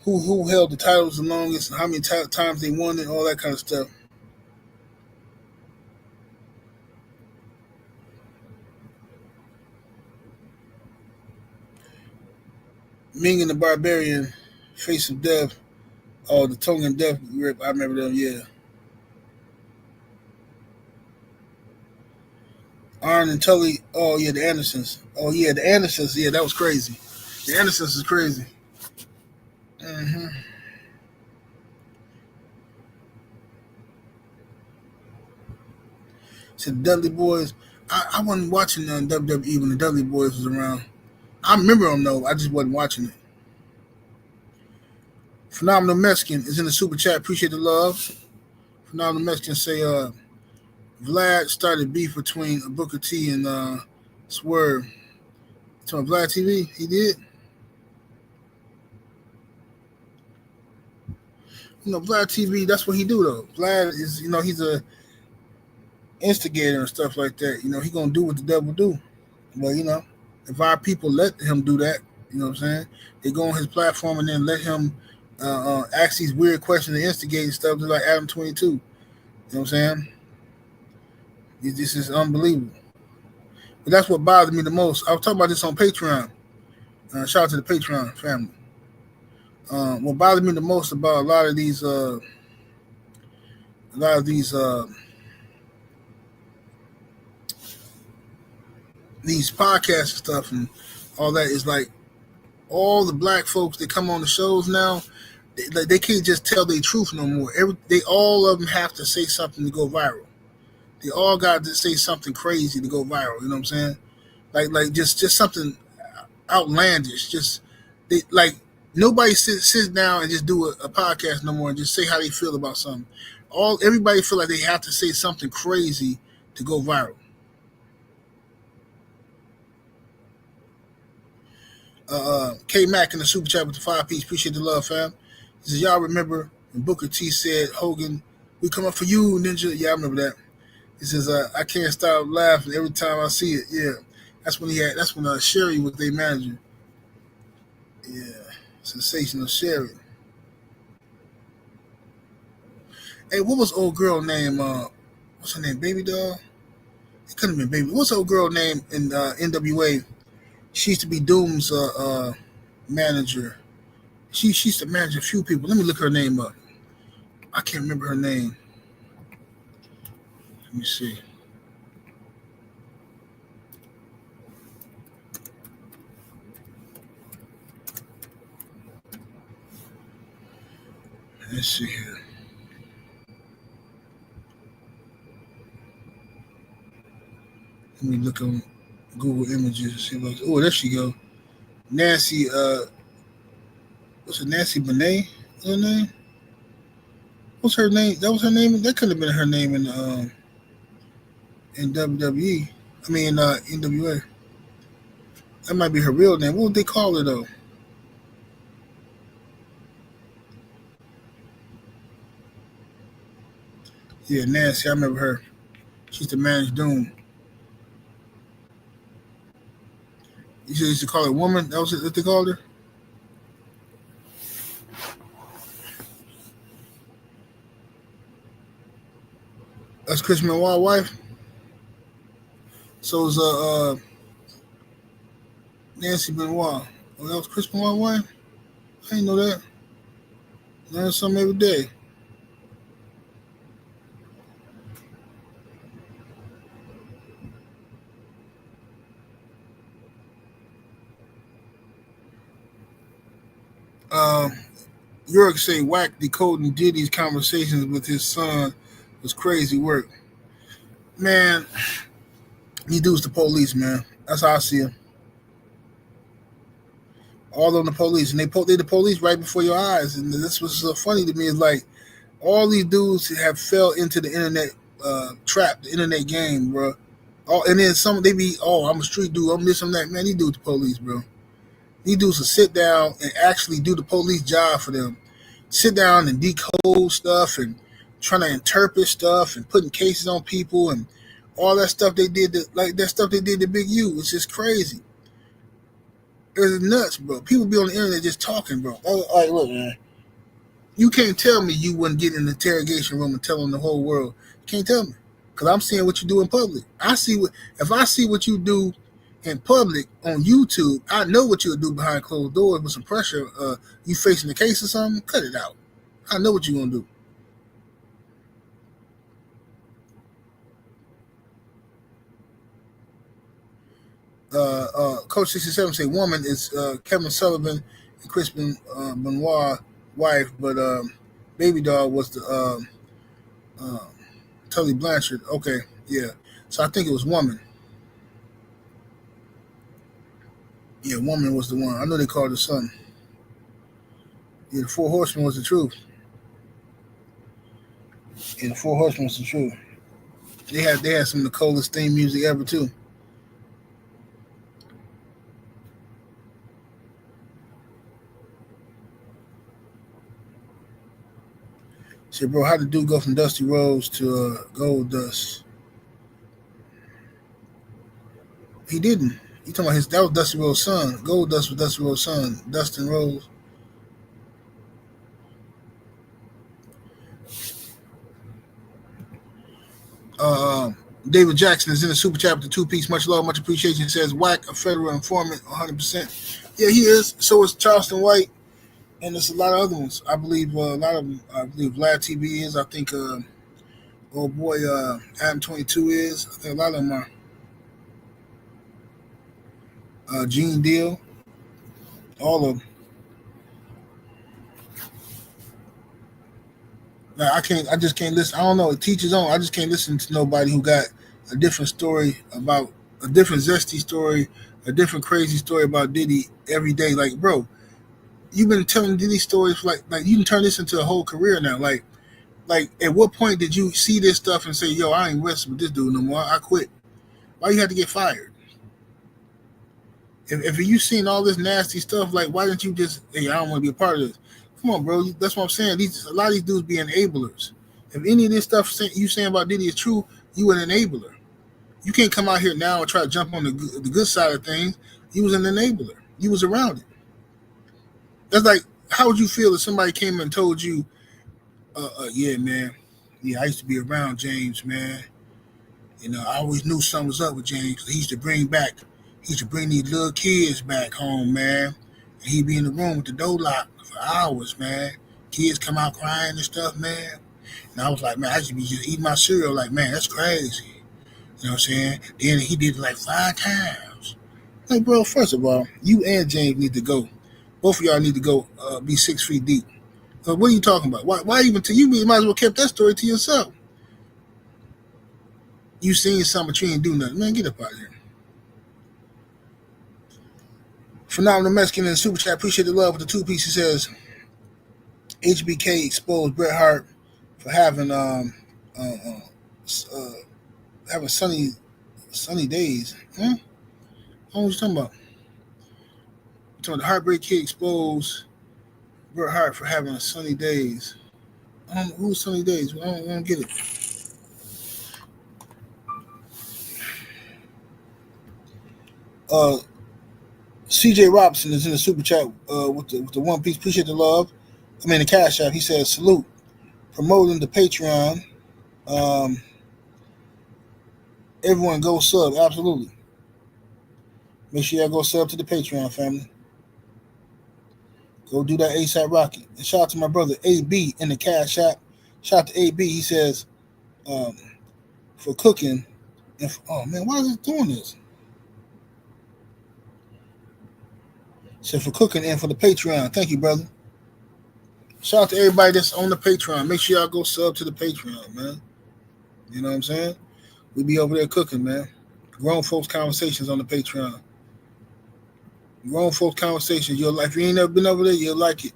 who held the titles the longest and how many times they won and all that kind of stuff. Ming and the Barbarian, Face of Death. Oh, the Tongue and Death grip. I remember them. Yeah. Arn and Tully. Oh yeah, the Andersons. Oh yeah, the Andersons. Yeah, that was crazy. The Andersons is crazy. Mm-hmm. So the Dudley Boys. I wasn't watching WWE when the Dudley Boys was around. I remember them though. I just wasn't watching it. Phenomenal Mexican is in the super chat. Appreciate the love. Phenomenal Mexican say Vlad started beef between Booker T and Swerve. So Vlad TV, he did. Vlad TV, that's what he do though. Vlad is, he's a instigator and stuff like that. He gonna do what the devil do. But if our people let him do that, you know what I'm saying? They go on his platform and then let him ask these weird questions and instigate and stuff, just like Adam 22. You know what I'm saying? This is unbelievable. But that's what bothered me the most. I was talking about this on Patreon. Shout out to the Patreon family. What bothered me the most about a lot of these podcasts and stuff and all that is like all the black folks that come on the shows now, they can't just tell their truth no more. All of them have to say something to go viral. They all got to say something crazy to go viral. You know what I'm saying? Like just something outlandish. Just nobody sits down and just do a podcast no more and just say how they feel about something. Everybody feel like they have to say something crazy to go viral. K Mac in the super chat with the 5-piece. Appreciate the love, fam. He says, y'all remember when Booker T said, Hogan, we come up for you, Ninja? Yeah, I remember that. He says, I can't stop laughing every time I see it. Yeah. That's when Sherry was their manager. Yeah. Sensational Sherry. Hey, what was old girl name? What's her name? Baby Doll? It couldn't have been Baby. What's old girl name in NWA? She used to be Doom's manager. She used to manage a few people. Let me look her name up. I can't remember her name. Let me see. Let's see here. Let me look on Google Images and see what. Oh, there she go. Nancy. What's her Nancy Benet? What's her name? What's her name? That was her name. That couldn't have been her name in WWE. I mean NWA. That might be her real name. What would they call her though? Yeah, Nancy. I remember her. She used to manage Doom. You used to call her woman? That was what they called her? That's Chris Benoit's wife? So it was Nancy Benoit. Oh, that was Chris Benoit's wife? I didn't know that. Learn something every day. York say Whack decoding Diddy's conversations with his son was crazy work. Man, he dudes the police, man. That's how I see him. All on the police, and they the police right before your eyes. And this was so funny to me. Is like all these dudes have fell into the internet trap, the internet game, bro. And then some they be, I'm a street dude, I'm this, I'm that. Man, these dudes the police, bro. These dudes will sit down and actually do the police job for them. Sit down and decode stuff and trying to interpret stuff and putting cases on people and all that stuff they did. That stuff they did to Big U was just crazy. It's nuts, bro. People be on the internet just talking, bro. All right, look, man. You can't tell me you wouldn't get in the interrogation room and tell on the whole world. You can't tell me. Because I'm seeing what you do in public. If I see what you do in public on YouTube, I know what you'll do behind closed doors with some pressure. You facing the case or something, cut it out. I know what you're going to do. Coach 67 say woman is Kevin Sullivan and Chris Benoit wife, but baby doll was the Tully Blanchard. Okay, yeah. So I think it was woman. Yeah, woman was the one. I know they called her son. Yeah, the Four Horsemen was the truth. Yeah, the Four Horsemen was the truth. They had some of the coolest theme music ever too. Say, bro, how did dude go from Dusty Rhodes to Gold Dust? He didn't. You talking about that was Dusty Rhodes' son. Gold Dust was Dusty Rhodes' son. Dustin Rhodes. David Jackson is in the super chat with the 2-piece. Much love, much appreciation. He says, whack, a federal informant, 100%. Yeah, he is. So is Charleston White. And there's a lot of other ones. I believe a lot of them. I believe Vlad TV is. I think old boy Adam 22 is. I think a lot of them are. Gene Deal. All of them. Like, I just can't listen. I don't know. It teaches on. I just can't listen to nobody who got a different story about a different zesty story, a different crazy story about Diddy every day. Like, bro, you've been telling Diddy stories for like you can turn this into a whole career now. Like at what point did you see this stuff and say, yo, I ain't wrestling with this dude no more. I quit. Why you had to get fired? If you seen all this nasty stuff, like why didn't you just, hey, I don't want to be a part of this? Come on, bro. That's what I'm saying. A lot of these dudes be enablers. If any of this stuff you saying about Diddy is true, you an enabler. You can't come out here now and try to jump on the good side of things. You was an enabler. You was around it. That's like, how would you feel if somebody came and told you, yeah, man, yeah, I used to be around James, man. You know, I always knew something was up with James. He used to bring these little kids back home, man. And he'd be in the room with the door locked for hours, man. Kids come out crying and stuff, man. And I was like, man, I should be just eating my cereal. Like, man, that's crazy. You know what I'm saying? Then he did it like 5 times. Like, bro, first of all, you and James need to go. Both of y'all need to go be 6 feet deep. So what are you talking about? Why even to you? You might as well kept that story to yourself. You seen something, but you ain't do nothing. Man, get up out of here. Phenomenal Mexican in the super chat. Appreciate the love with the 2-piece. He says, HBK exposed Bret Hart for having having sunny days. Huh? What was you talking about? You're talking about the Heartbreak Kid exposed Bret Hart for having sunny days. Who's sunny days? I don't get it. CJ Robinson is in the super chat with the 1-piece. Appreciate the love. I mean the cash app. He says salute. Promoting the Patreon. Everyone go sub. Absolutely. Make sure y'all go sub to the Patreon, family. Go do that ASAP Rocky. And shout out to my brother AB in the cash app. Shout out to AB. He says for cooking. Oh man, why is it doing this? So for cooking and for the Patreon. Thank you, brother. Shout out to everybody that's on the Patreon. Make sure y'all go sub to the Patreon, man. You know what I'm saying? We be over there cooking, man. Grown folks conversations on the Patreon. Grown folks conversations. You'll like. If you ain't never been over there, you'll like it. You know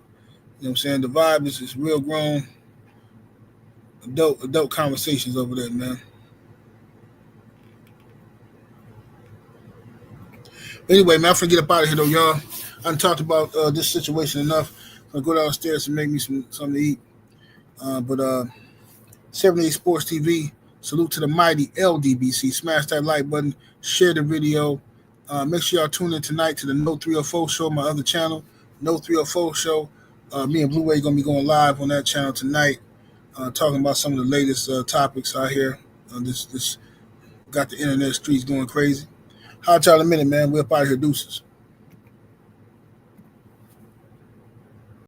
what I'm saying? The vibe is real grown, adult conversations over there, man. Anyway, man, I'm finna get up out of here though, y'all. I done talked about this situation enough. I'm gonna go downstairs and make me something to eat. But 78 Sports TV, salute to the mighty LDBC. Smash that like button, share the video, Make sure y'all tune in tonight to the No 304 Show, my other channel, No 304 Show. Me and Blue Way going to be going live on that channel tonight, talking about some of the latest topics out here. This got the internet streets going crazy. Holler at y'all in a minute, man. We're up out here, deuces.